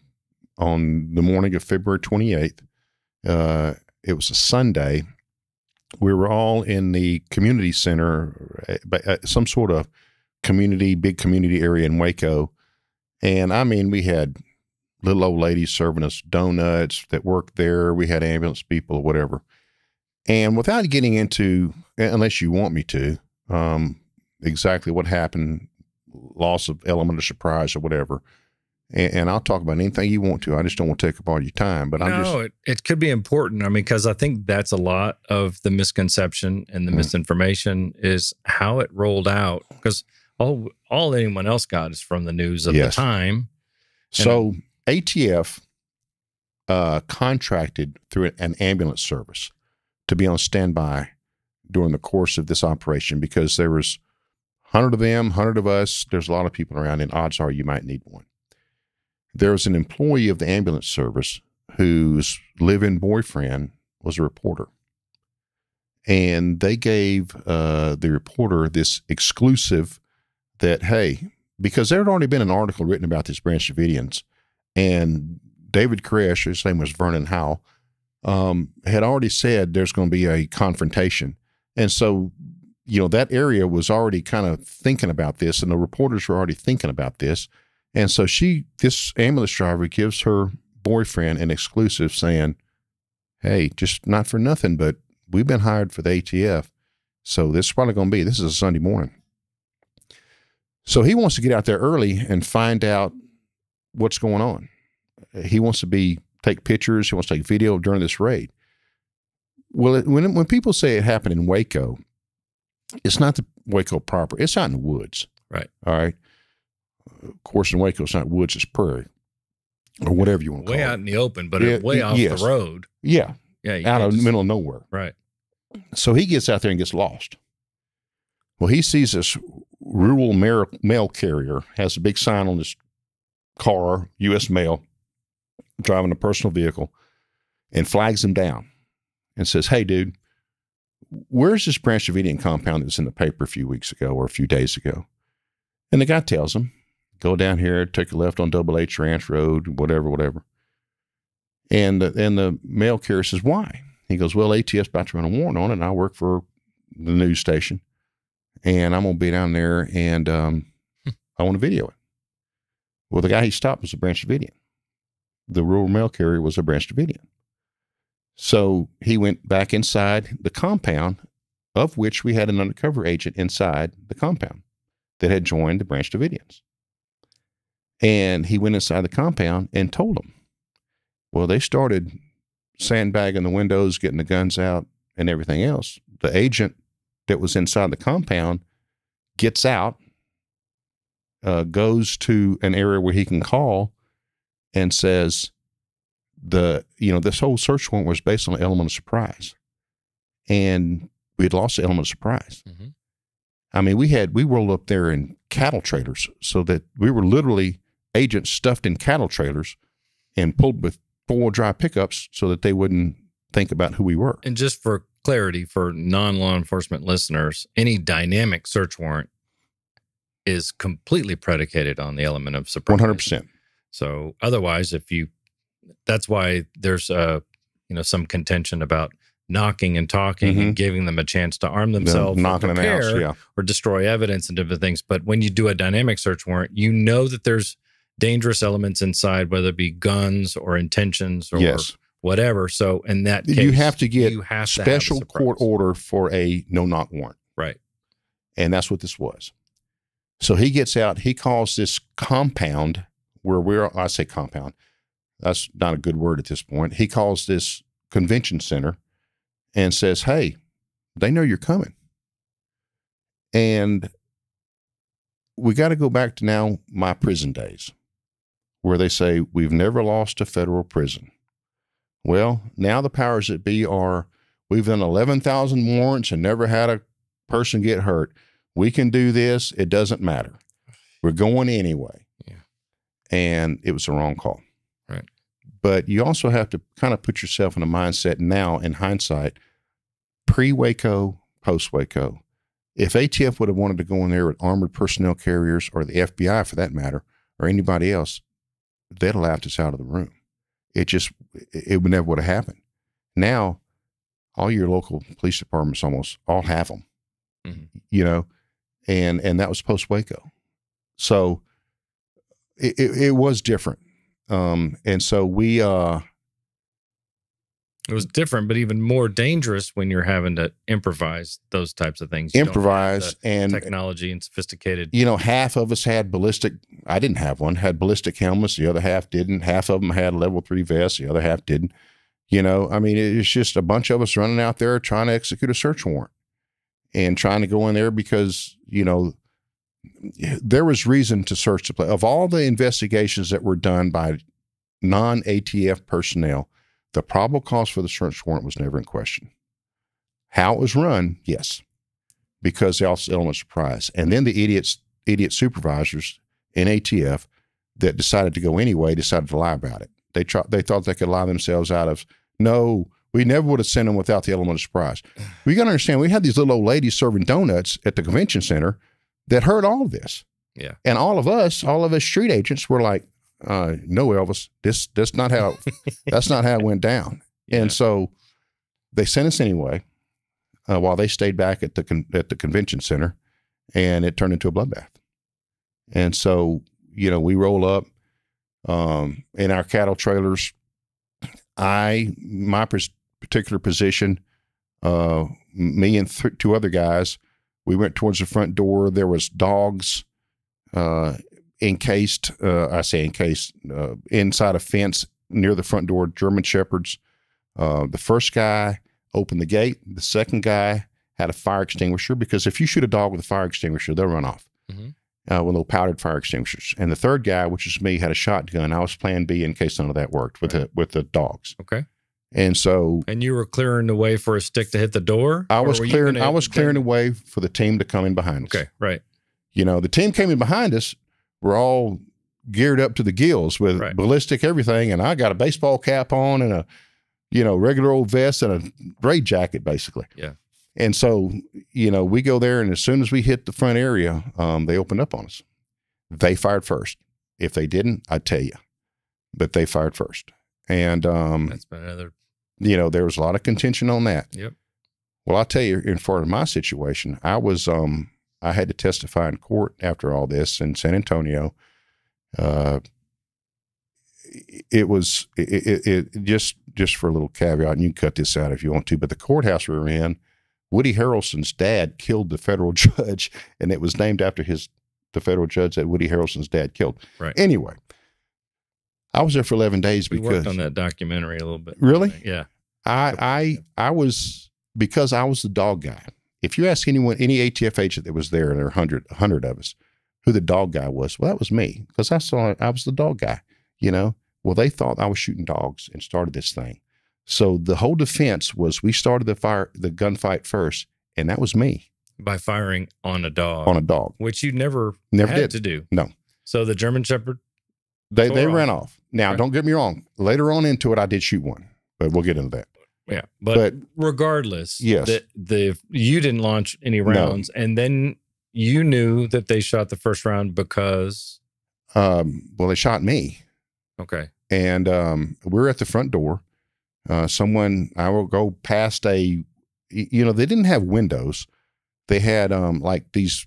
the morning of February 28th, it was a Sunday. We were all in the community center, some sort of big community area in Waco. And I mean, we had little old ladies serving us donuts that worked there. We had ambulance people or whatever. And without getting into, unless you want me to, exactly what happened, loss of element of surprise or whatever. And I'll talk about anything you want to. I just don't want to take up all your time. But it could be important. I mean, because I think that's a lot of the misconception and the misinformation is how it rolled out. Because all anyone else got is from the news of the time. So ATF contracted through an ambulance service to be on standby during the course of this operation because there was 100 of them, 100 of us. There's a lot of people around, and odds are you might need one. There was an employee of the ambulance service whose live-in boyfriend was a reporter. And they gave the reporter this exclusive that, hey, because there had already been an article written about this Branch Davidians, and David Koresh, his name was Vernon Howell, had already said there's going to be a confrontation. And so, that area was already kind of thinking about this, and the reporters were already thinking about this. And so this ambulance driver gives her boyfriend an exclusive saying, hey, just not for nothing, but we've been hired for the ATF. So this is probably this is a Sunday morning. So he wants to get out there early and find out what's going on. He wants to take pictures. He wants to take video during this raid. Well, when people say it happened in Waco, it's not the Waco proper. It's out in the woods. Right. All right. Of course, in Waco, it's not woods, it's prairie or whatever you want to call it. Way out in the open, but way off the road. Yeah. Yeah. Out of the middle of nowhere. Right. So he gets out there and gets lost. Well, he sees this rural mail carrier, has a big sign on this car, U.S. Mail, driving a personal vehicle, and flags him down and says, hey, dude, where's this Branch Davidian compound that was in the paper a few weeks ago or a few days ago? And the guy tells him, go down here, take a left on Double H Ranch Road, whatever. And the mail carrier says, why? He goes, well, ATF's about to run a warrant on it, and I work for the news station, and I'm going to be down there, and I want to video it. Well, the guy he stopped was a Branch Davidian. The rural mail carrier was a Branch Davidian. So he went back inside the compound, of which we had an undercover agent inside the compound that had joined the Branch Davidians. And he went inside the compound and told them. Well, they started sandbagging the windows, getting the guns out and everything else. The agent that was inside the compound gets out, goes to an area where he can call and says, this whole search warrant was based on an element of surprise. And we had lost the element of surprise. Mm-hmm. I mean, we rolled up there in cattle trailers so that we were literally agents stuffed in cattle trailers and pulled with four-wheel drive pickups so that they wouldn't think about who we were. And just for clarity, for non-law enforcement listeners, any dynamic search warrant is completely predicated on the element of surprise. 100%. So otherwise, that's why there's some contention about knocking and talking and giving them a chance to arm themselves, knocking an house, or destroy evidence and different things. But when you do a dynamic search warrant, you know that there's dangerous elements inside, whether it be guns or intentions or whatever. So in that case, you have to get special court order for a no-knock warrant. Right. And that's what this was. So he gets out, he calls this compound I say compound, that's not a good word at this point. He calls this convention center and says, hey, they know you're coming. And we got to go back to now my prison days, where they say, we've never lost a federal prison. Well, now the powers that be are, we've done 11,000 warrants and never had a person get hurt. We can do this. It doesn't matter. We're going anyway. Yeah. And it was the wrong call. Right. But you also have to kind of put yourself in a mindset now, in hindsight, pre-Waco, post-Waco. If ATF would have wanted to go in there with armored personnel carriers, or the FBI for that matter, or anybody else, they'd have laughed us out of the room. It never would have happened. Now, all your local police departments almost all have them, you know, and that was post-Waco. So it was different. And so it was different, but even more dangerous when you're having to improvise those types of things. Improvise and technology and sophisticated. You know, half of us had ballistic. I didn't have one. Had ballistic helmets. The other half didn't. Half of them had level 3 vests. The other half didn't. You know, I mean, it's just a bunch of us running out there trying to execute a search warrant and trying to go in there because, you know, there was reason to search the place. Of all the investigations that were done by non-ATF personnel, the probable cause for the search warrant was never in question. How it was run, yes, because the element of surprise. And then the idiot supervisors in ATF that decided to go anyway decided to lie about it. They thought they could lie themselves out of, no, we never would have sent them without the element of surprise. We got to understand, we had these little old ladies serving donuts at the convention center that heard all of this. Yeah. And all of us street agents were like, no, Elvis, that's not how it went down. Yeah. And so they sent us anyway, while they stayed back at the convention center, and it turned into a bloodbath. And so, you know, we roll up, in our cattle trailers. My particular position, me and two other guys, we went towards the front door. There was dogs, encased, inside a fence near the front door, German Shepherds. The first guy opened the gate. The second guy had a fire extinguisher, because if you shoot a dog with a fire extinguisher, they'll run off, with little powdered fire extinguishers. And the third guy, which is me, had a shotgun. I was plan B in case none of that worked with the dogs. Okay. And so, and you were clearing the way for a stick to hit the door? I was clearing the way for the team to come in behind us. Okay, right. You know, the team came in behind us. We're all geared up to the gills with ballistic everything, and I got a baseball cap on and a, you know, regular old vest and a raid jacket, basically. Yeah. And so, you know, we go there, and as soon as we hit the front area, they opened up on us. They fired first. If they didn't, I'd tell you, but they fired first. And that's been another. You know, there was a lot of contention on that. Yep. Well, I'll tell you, in front of my situation, I was, I had to testify in court after all this in San Antonio. It was just for a little caveat, and you can cut this out if you want to, but the courthouse we were in, Woody Harrelson's dad killed the federal judge, and it was named after the federal judge that Woody Harrelson's dad killed. Right. Anyway, I was there for 11 days we because worked on that documentary a little bit. Really? Yeah. I was, because I was the dog guy. If you ask any ATF agent that was there, and there were 100 of us, who the dog guy was, well, that was me, because I was the dog guy, you know. Well, they thought I was shooting dogs and started this thing. So the whole defense was, we started the gunfight first, and that was me. By firing on a dog. On a dog. Which you never had did to do. No. So the German Shepherd? They ran off. Now, don't get me wrong. Later on into it, I did shoot one, but we'll get into that. Yeah. But regardless, yes, you didn't launch any rounds, and then you knew that they shot the first round because? Well, they shot me. Okay. And we're at the front door. I will go past you know, they didn't have windows. They had like these,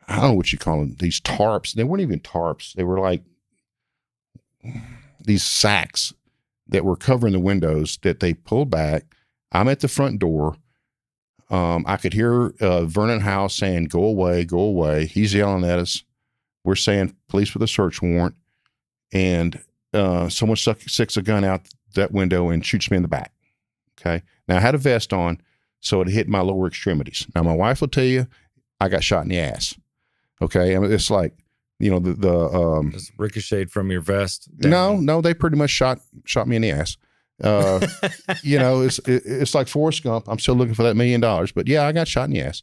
I don't know what you call them, these tarps. They weren't even tarps. They were like these sacks that were covering the windows that they pulled back. I'm at the front door. I could hear Vernon House saying, "Go away, go away." He's yelling at us. We're saying, "Police with a search warrant." And someone sticks a gun out that window and shoots me in the back. Okay. Now I had a vest on, so it hit my lower extremities. Now my wife will tell you, I got shot in the ass. Okay. I mean, it's like, you know, it's ricocheted from your vest down. No, they pretty much shot me in the ass. You know, it's like Forrest Gump. I'm still looking for that $1 million, but yeah, I got shot in the ass.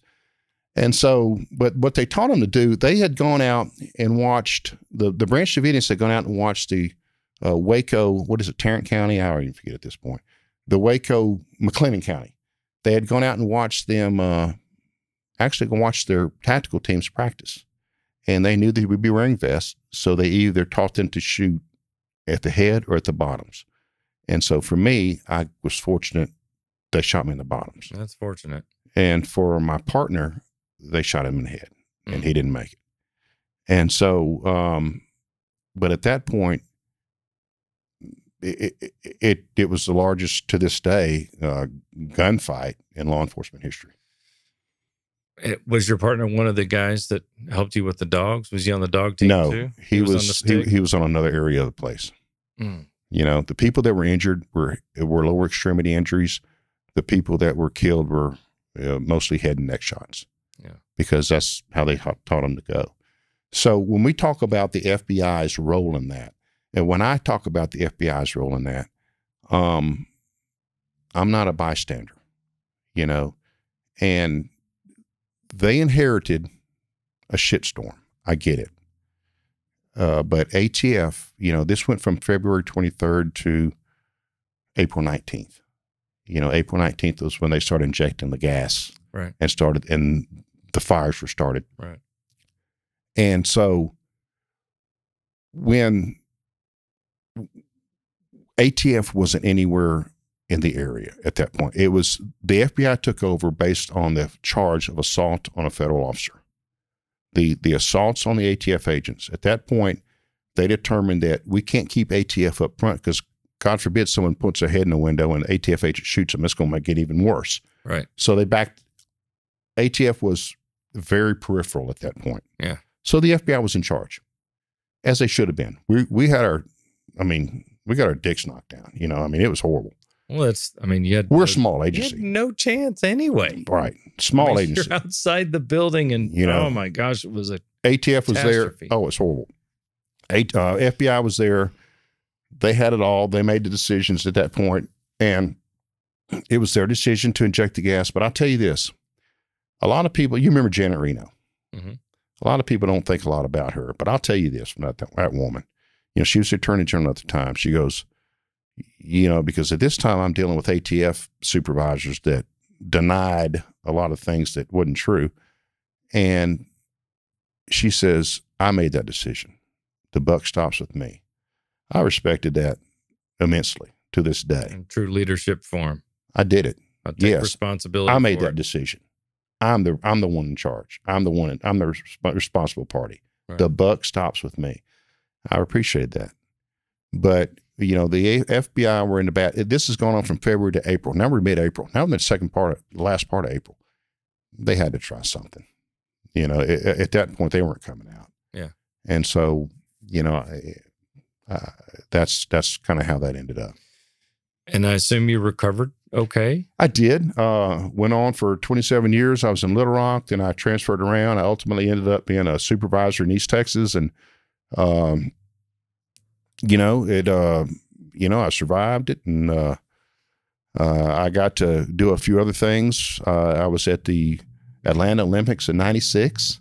And so, but what they taught them to do, they had gone out and watched the Branch Davidians had gone out and watched the Waco, what is it, Tarrant County? I already forget at this point. The Waco, McLennan County. They had gone out and watched them, actually watched their tactical teams practice. And they knew they would be wearing vests, so they either taught them to shoot at the head or at the bottoms. And so for me, I was fortunate they shot me in the bottoms. That's fortunate. And for my partner, they shot him in the head, and he didn't make it. And so, but at that point, it was the largest to this day gunfight in law enforcement history. Was your partner one of the guys that helped you with the dogs? Was he on the dog team too? No, he was on another area of the place. You know, the people that were injured were lower extremity injuries. The people that were killed were mostly head and neck shots. Yeah, because that's how they taught them to go. So when we talk about the FBI's role in that, and when I talk about the FBI's role in that, I'm not a bystander, you know, and they inherited a shitstorm. I get it. But ATF, you know, this went from February 23rd to April 19th. You know, April 19th was when they started injecting the gas. Right. And the fires were started. Right. And so when ATF wasn't anywhere in the area at that point, it was the FBI took over based on the charge of assault on a federal officer. The assaults on the ATF agents. At that point, they determined that we can't keep ATF up front because God forbid someone puts their head in a window and the ATF agent shoots them. It's going to make it even worse. Right. So they backed. ATF was very peripheral at that point. Yeah. So the FBI was in charge, as they should have been. We got our dicks knocked down. You know, I mean, it was horrible. Well, we're a small agency. You had no chance anyway. Right. Small agency. You're outside the building and, you know, oh my gosh, it was a ATF was there. Oh, it's horrible. FBI was there. They had it all. They made the decisions at that point, and it was their decision to inject the gas. But I'll tell you this. A lot of people, you remember Janet Reno. Mm-hmm. A lot of people don't think a lot about her, but I'll tell you this from that woman. You know, she was the attorney general at the time. She goes, you know, because at this time I'm dealing with ATF supervisors that denied a lot of things that wasn't true. And she says, I made that decision. The buck stops with me. I respected that immensely to this day. In true leadership form. I did it. I take responsibility. I made that decision. I'm the one in charge. I'm the responsible party. Right. The buck stops with me. I appreciate that. But, you know, the FBI were in the bat. This has gone on from February to April. Now we're mid-April. Now we're in the last part of April. They had to try something. You know, at that point, they weren't coming out. Yeah. And so, you know, that's kind of how that ended up. And I assume you recovered okay? I did. Went on for 27 years. I was in Little Rock. Then I transferred around. I ultimately ended up being a supervisor in East Texas. And, you know, I survived it. And I got to do a few other things. I was at the Atlanta Olympics in '96.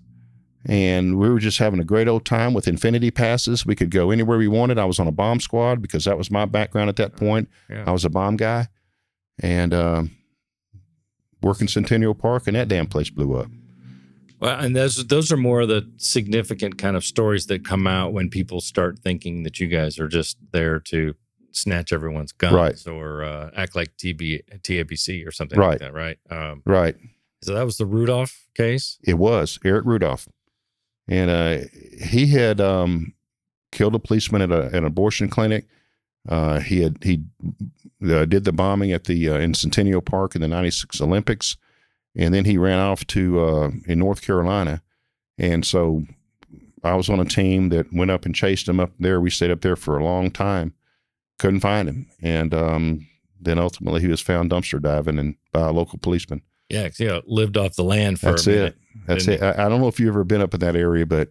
And we were just having a great old time with infinity passes. We could go anywhere we wanted. I was on a bomb squad because that was my background at that point. Yeah. I was a bomb guy. And working Centennial Park, and that damn place blew up. Well, and those are more of the significant kind of stories that come out when people start thinking that you guys are just there to snatch everyone's guns, right, or act like TABC or something, right, like that, right? Right. So that was the Rudolph case? It was, Eric Rudolph. And he had killed a policeman at an abortion clinic. He did the bombing at the in Centennial Park in the '96 Olympics, and then he ran off to in North Carolina, and so I was on a team that went up and chased him up there. We stayed up there for a long time, couldn't find him, and then ultimately he was found dumpster diving by a local policeman. Yeah, lived off the land for a minute. That's it. I don't know if you've ever been up in that area, but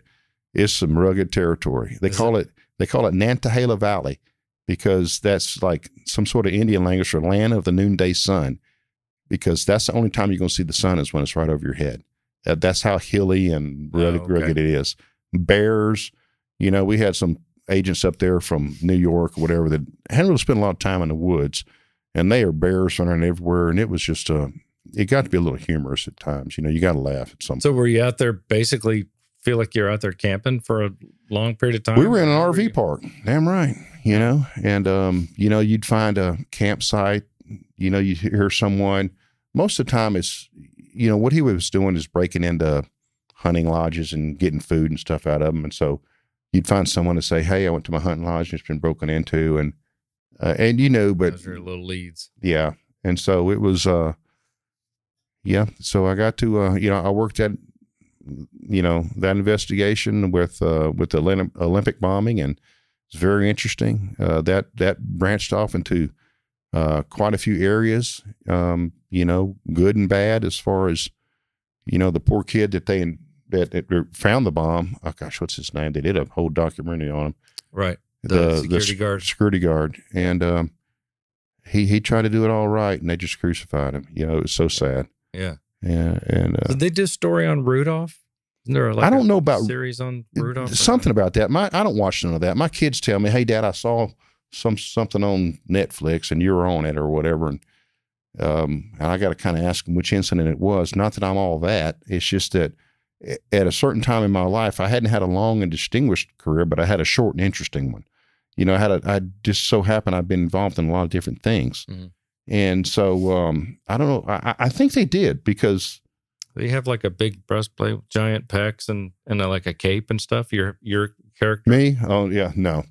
it's some rugged territory. They call it Nantahala Valley, because that's like some sort of Indian language for land of the noonday sun, because that's the only time you're going to see the sun is when it's right over your head. That's how hilly and rugged it is. Bears, we had some agents up there from New York or whatever that hadn't really spent a lot of time in the woods, and they are bears running everywhere, and it was just it got to be a little humorous at times. You got to laugh at something. So were you out there basically feel like you're out there camping for a long period of time? We were in an RV park. Damn right. And, you'd find a campsite, you'd hear someone. Most of the time it's, what he was doing is breaking into hunting lodges and getting food and stuff out of them. And so you'd find someone to say, hey, I went to my hunting lodge and it's been broken into. And but those are little leads. Yeah. And so it was, so I got to, I worked at, that investigation with the Olympic bombing, and it's very interesting. That branched off into quite a few areas, good and bad, as far as, the poor kid that found the bomb. Oh gosh, what's his name? They did a whole documentary on him. Right. The security guard. And he tried to do it all right, and they just crucified him. It was so sad. Yeah. Yeah. And did they do a story on Rudolph? Isn't there I don't know about series on Rudolph? Something about that. I don't watch none of that. My kids tell me, "Hey, Dad, I saw something on Netflix, and you were on it or whatever." And I got to kind of ask them which incident it was. Not that I'm all that. It's just that at a certain time in my life, I hadn't had a long and distinguished career, but I had a short and interesting one. I just so happened I've been involved in a lot of different things. Mm-hmm. And so I don't know. I think they did, because they have like a big breastplate with giant pecs and like a cape and stuff. Your character? Me? Oh yeah, no.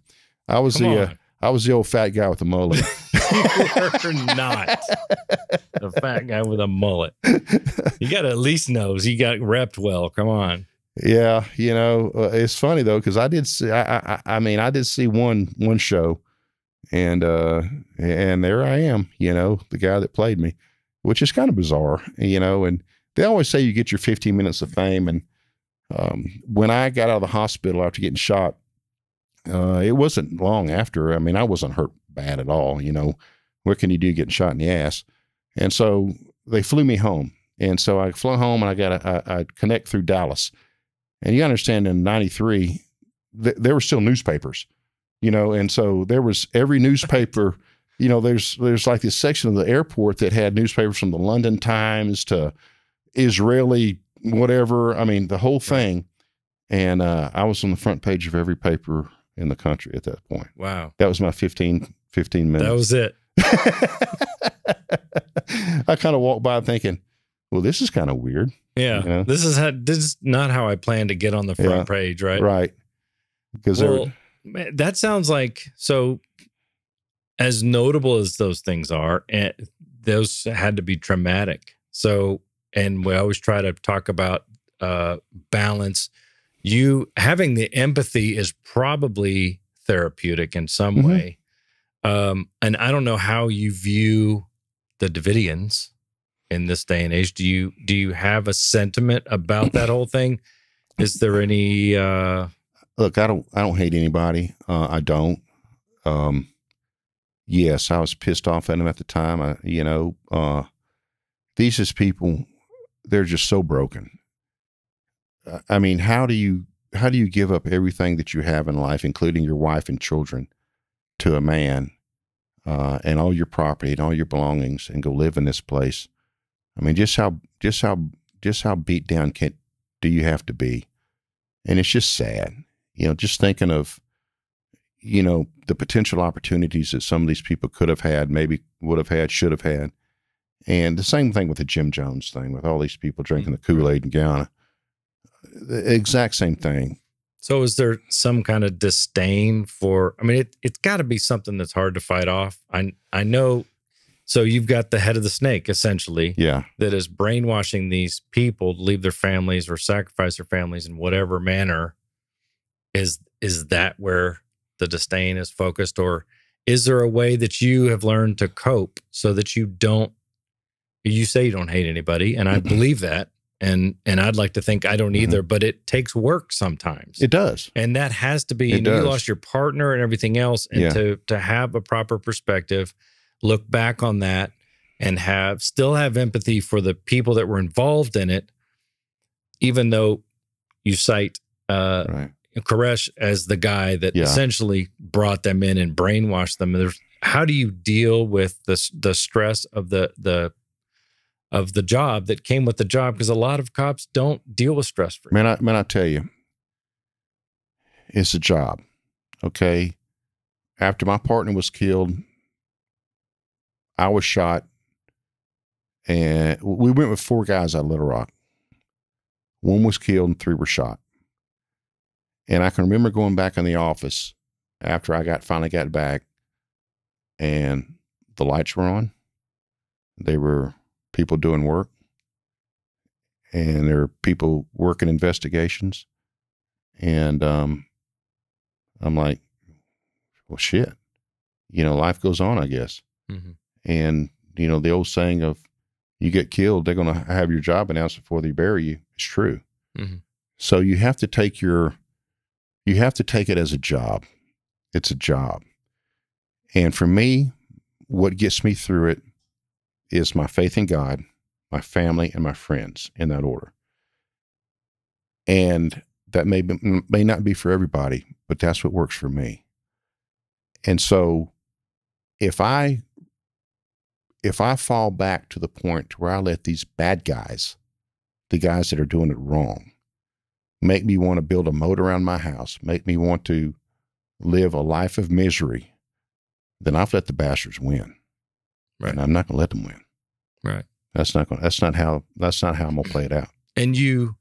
I was the old fat guy with the mullet. You're not the fat guy with a mullet. You got at least nose. You got repped well. Come on. Yeah, it's funny though, because I did see. I did see one show. And there I am, the guy that played me, which is kind of bizarre, and they always say you get your 15 minutes of fame. And when I got out of the hospital after getting shot, it wasn't long after. I wasn't hurt bad at all. What can you do getting shot in the ass? And so they flew me home. And so I flew home, and I got I connect through Dallas. And you understand, in '93, there were still newspapers. And so there was every newspaper, there's like this section of the airport that had newspapers from the London Times to Israeli, whatever. The whole thing. And I was on the front page of every paper in the country at that point. Wow. That was my 15 minutes. That was it. I kind of walked by thinking, well, this is kind of weird. Yeah. This is not how I planned to get on the front page, right? Right. Because that sounds like, so as notable as those things are, and those had to be traumatic. So, and we always try to talk about balance. You having the empathy is probably therapeutic in some way. And I don't know how you view the Davidians in this day and age. Do you have a sentiment about that whole thing? Is there any Look, I don't hate anybody. I don't. Yes, I was pissed off at them at the time. These is people, they're just so broken. How do you give up everything that you have in life, including your wife and children, to a man, and all your property and all your belongings, and go live in this place? Just how beat down do you have to be? And it's just sad. Just thinking of, the potential opportunities that some of these people could have had, maybe would have had, should have had. And the same thing with the Jim Jones thing, with all these people drinking the Kool-Aid in Guyana. The exact same thing. So is there some kind of disdain for, I mean, it's got to be something that's hard to fight off. I know. So you've got the head of the snake, essentially, that is brainwashing these people to leave their families or sacrifice their families in whatever manner. Is that where the disdain is focused? Or is there a way that you have learned to cope so that you say you don't hate anybody, and I believe that. And I'd like to think I don't either, but it takes work sometimes. It does. And that has to be, you lost your partner and everything else. And to have a proper perspective, look back on that and still have empathy for the people that were involved in it, even though you cite Koresh as the guy that essentially brought them in and brainwashed them. How do you deal with the stress of the job that came with the job? Because a lot of cops don't deal with stress free. Man, I tell you, it's a job. Okay. After my partner was killed, I was shot, and we went with 4 guys out of Little Rock. 1 was killed and 3 were shot. And I can remember going back in the office after I finally got back, and the lights were on. They were people doing work, and there are people working investigations. And I'm like, well, shit, life goes on, I guess. Mm-hmm. And, the old saying of you get killed, they're going to have your job announced before they bury you. It's true. Mm-hmm. So you have to take it as a job. It's a job. And for me, what gets me through it is my faith in God, my family, and my friends, in that order. And that may not be for everybody, but that's what works for me. And so if I fall back to the point where I let these bad guys, the guys that are doing it wrong, make me want to build a moat around my house, make me want to live a life of misery, then I've let the bastards win. Right. And I'm not going to let them win. Right. That's not how I'm going to play it out. And you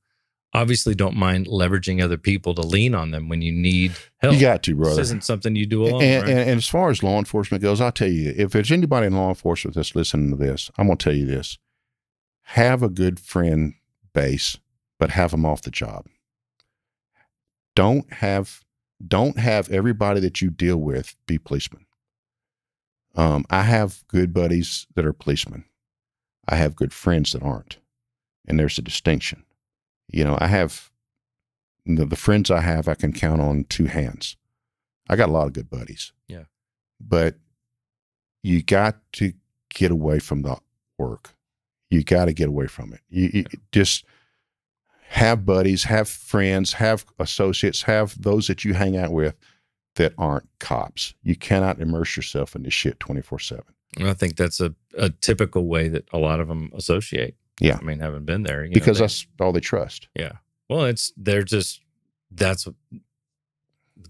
obviously don't mind leveraging other people to lean on them when you need help. You got to, brother. This isn't something you do alone. And, right? and as far as law enforcement goes, I'll tell you, if there's anybody in law enforcement that's listening to this, I'm going to tell you this. Have a good friend base, but have them off the job. Don't have everybody that you deal with be policemen. I have good buddies that are policemen. I have good friends that aren't. And there's a distinction. I have the friends I have, I can count on 2 hands. I got a lot of good buddies. Yeah. But you got to get away from the work. You got to get away from it. You just have buddies, have friends, have associates, have those that you hang out with that aren't cops. You cannot immerse yourself in this shit 24/7. And I think that's a typical way that a lot of them associate. Yeah. I mean, haven't been there. Because that's all they trust. Yeah. Well, they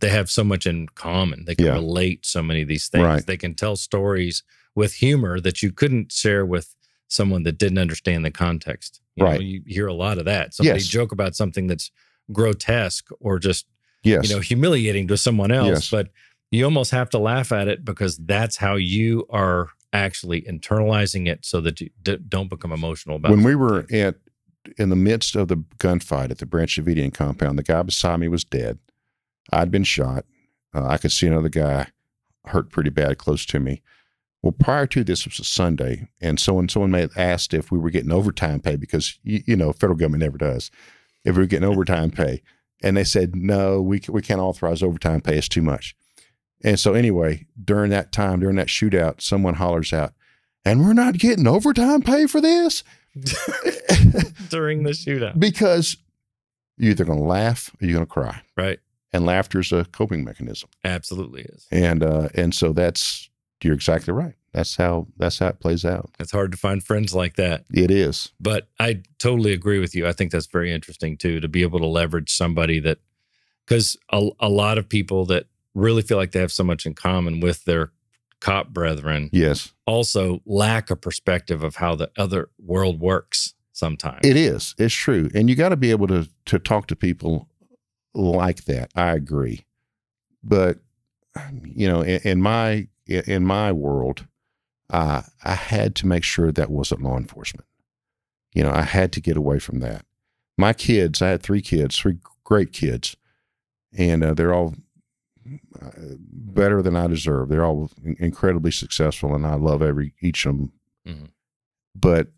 have so much in common. They can relate so many of these things. Right. They can tell stories with humor that you couldn't share with someone that didn't understand the context. You hear a lot of that. Somebody joke about something that's grotesque or just, humiliating to someone else, but you almost have to laugh at it because that's how you are actually internalizing it so that you don't become emotional about it. When we were in the midst of the gunfight at the Branch Davidian compound, the guy beside me was dead. I'd been shot. I could see another guy hurt pretty bad close to me. Well, prior to this was a Sunday, and someone may have asked if we were getting overtime pay because, federal government never does, if we were getting overtime pay. And they said, no, we can't authorize overtime pay. It's too much. And so anyway, during that shootout, someone hollers out, and we're not getting overtime pay for this? During the shootout. Because you're either going to laugh or you're going to cry. Right. And laughter is a coping mechanism. Absolutely is. And so you're exactly right. That's how it plays out. It's hard to find friends like that. It is. But I totally agree with you. I think that's very interesting too, to be able to leverage somebody that, because a lot of people that really feel like they have so much in common with their cop brethren, also lack a perspective of how the other world works sometimes. It is. It's true. And you got to be able to talk to people like that. I agree. But, you know, in my world, I had to make sure that wasn't law enforcement. You know, I had to get away from that. My kids, I had 3 kids, 3 great kids, and they're all better than I deserve. They're all incredibly successful, and I love each of them. Mm-hmm. But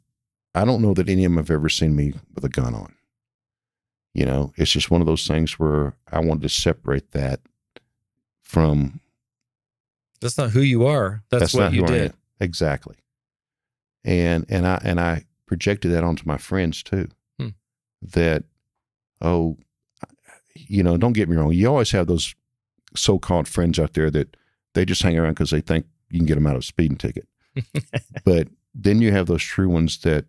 I don't know that any of them have ever seen me with a gun on. You know, it's just one of those things where I wanted to separate that from. That's not who you are. That's what you did. Exactly. And I projected that onto my friends too. That, oh, you know, don't get me wrong. You always have those so-called friends out there that they just hang around because they think you can get them out of a speeding ticket. But then you have those true ones that,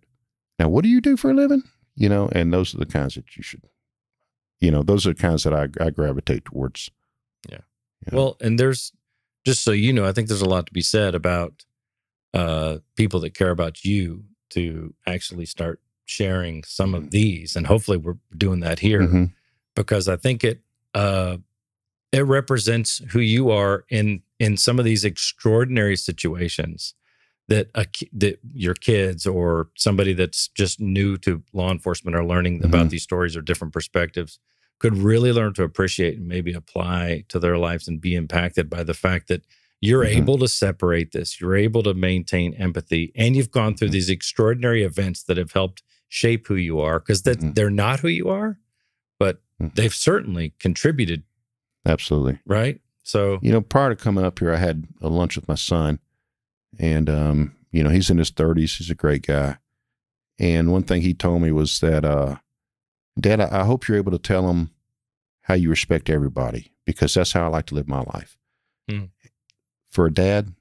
now, what do you do for a living? You know, and those are the kinds that you should, you know, those are the kinds that I gravitate towards. Yeah. You know? Well, and there's, just so you know, I think there's a lot to be said about people that care about you to actually start sharing some of these, and hopefully we're doing that here, because I think it represents who you are in some of these extraordinary situations that your kids or somebody that's just new to law enforcement are learning about these stories or different perspectives could really learn to appreciate and maybe apply to their lives and be impacted by the fact that you're able to separate this, you're able to maintain empathy, and you've gone through these extraordinary events that have helped shape who you are, because they're not who you are, but they've certainly contributed. Absolutely. Right? So, you know, prior to coming up here, I had a lunch with my son, and, you know, he's in his 30s. He's a great guy. And one thing he told me was that, Dad, I hope you're able to tell him how you respect everybody, because that's how I like to live my life. For a dad,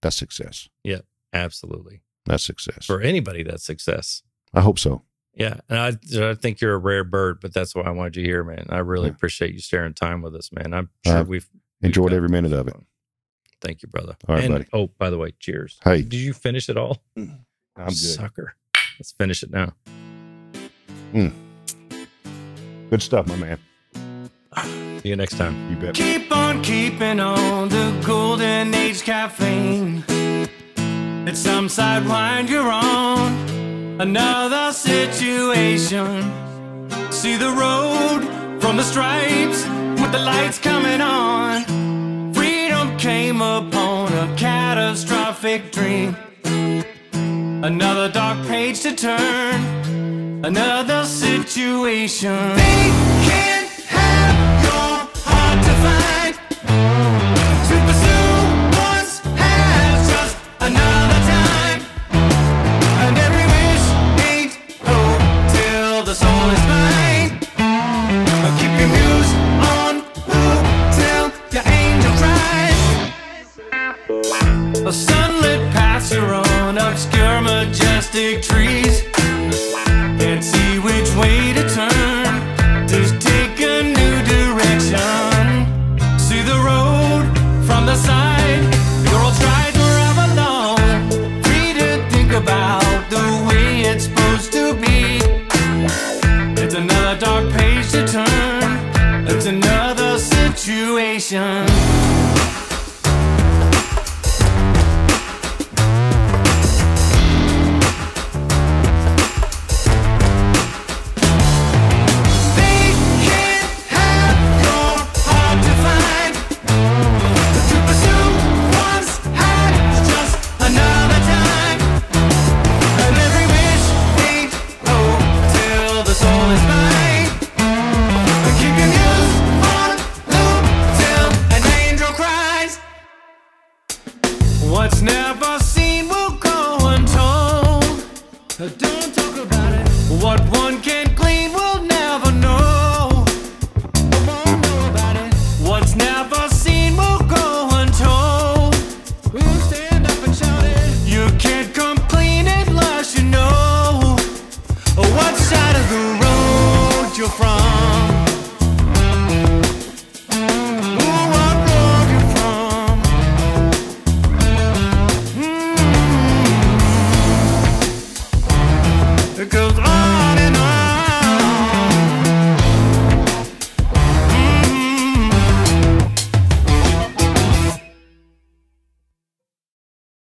that's success. Yeah, absolutely. That's success. For anybody, that's success. I hope so. Yeah. And I think you're a rare bird, but that's why I wanted you here, man. I really appreciate you sharing time with us, man. I'm sure we've enjoyed every minute of it. Thank you, brother. All right, buddy. Oh, by the way, cheers. Hey. Did you finish it all? I'm good. Sucker. Let's finish it now. Good stuff, my man. See you next time. You bet. Keep on keeping on the golden age caffeine. It's some side wind you're on. Another situation. See the road from the stripes with the lights coming on. Freedom came upon a catastrophic dream. Another dark page to turn. Another situation. They can't have your heart to find. To pursue once has just another time. And every wish ain't hope till the soul is mine. Keep your muse on loop till your angel cries. A sunlit path you're on, obscure majestic trees. Can't see which way to turn. Just take a new direction. See the road from the side. Your old strides wherever long. Free to think about the way it's supposed to be. It's another dark page to turn. It's another situation. What's never seen will go untold. Don't talk about it. What one can glean will never know. Won't know about it. What's never seen will go untold. We'll stand up and shout it. You can't come clean unless you know what side of the road you're from.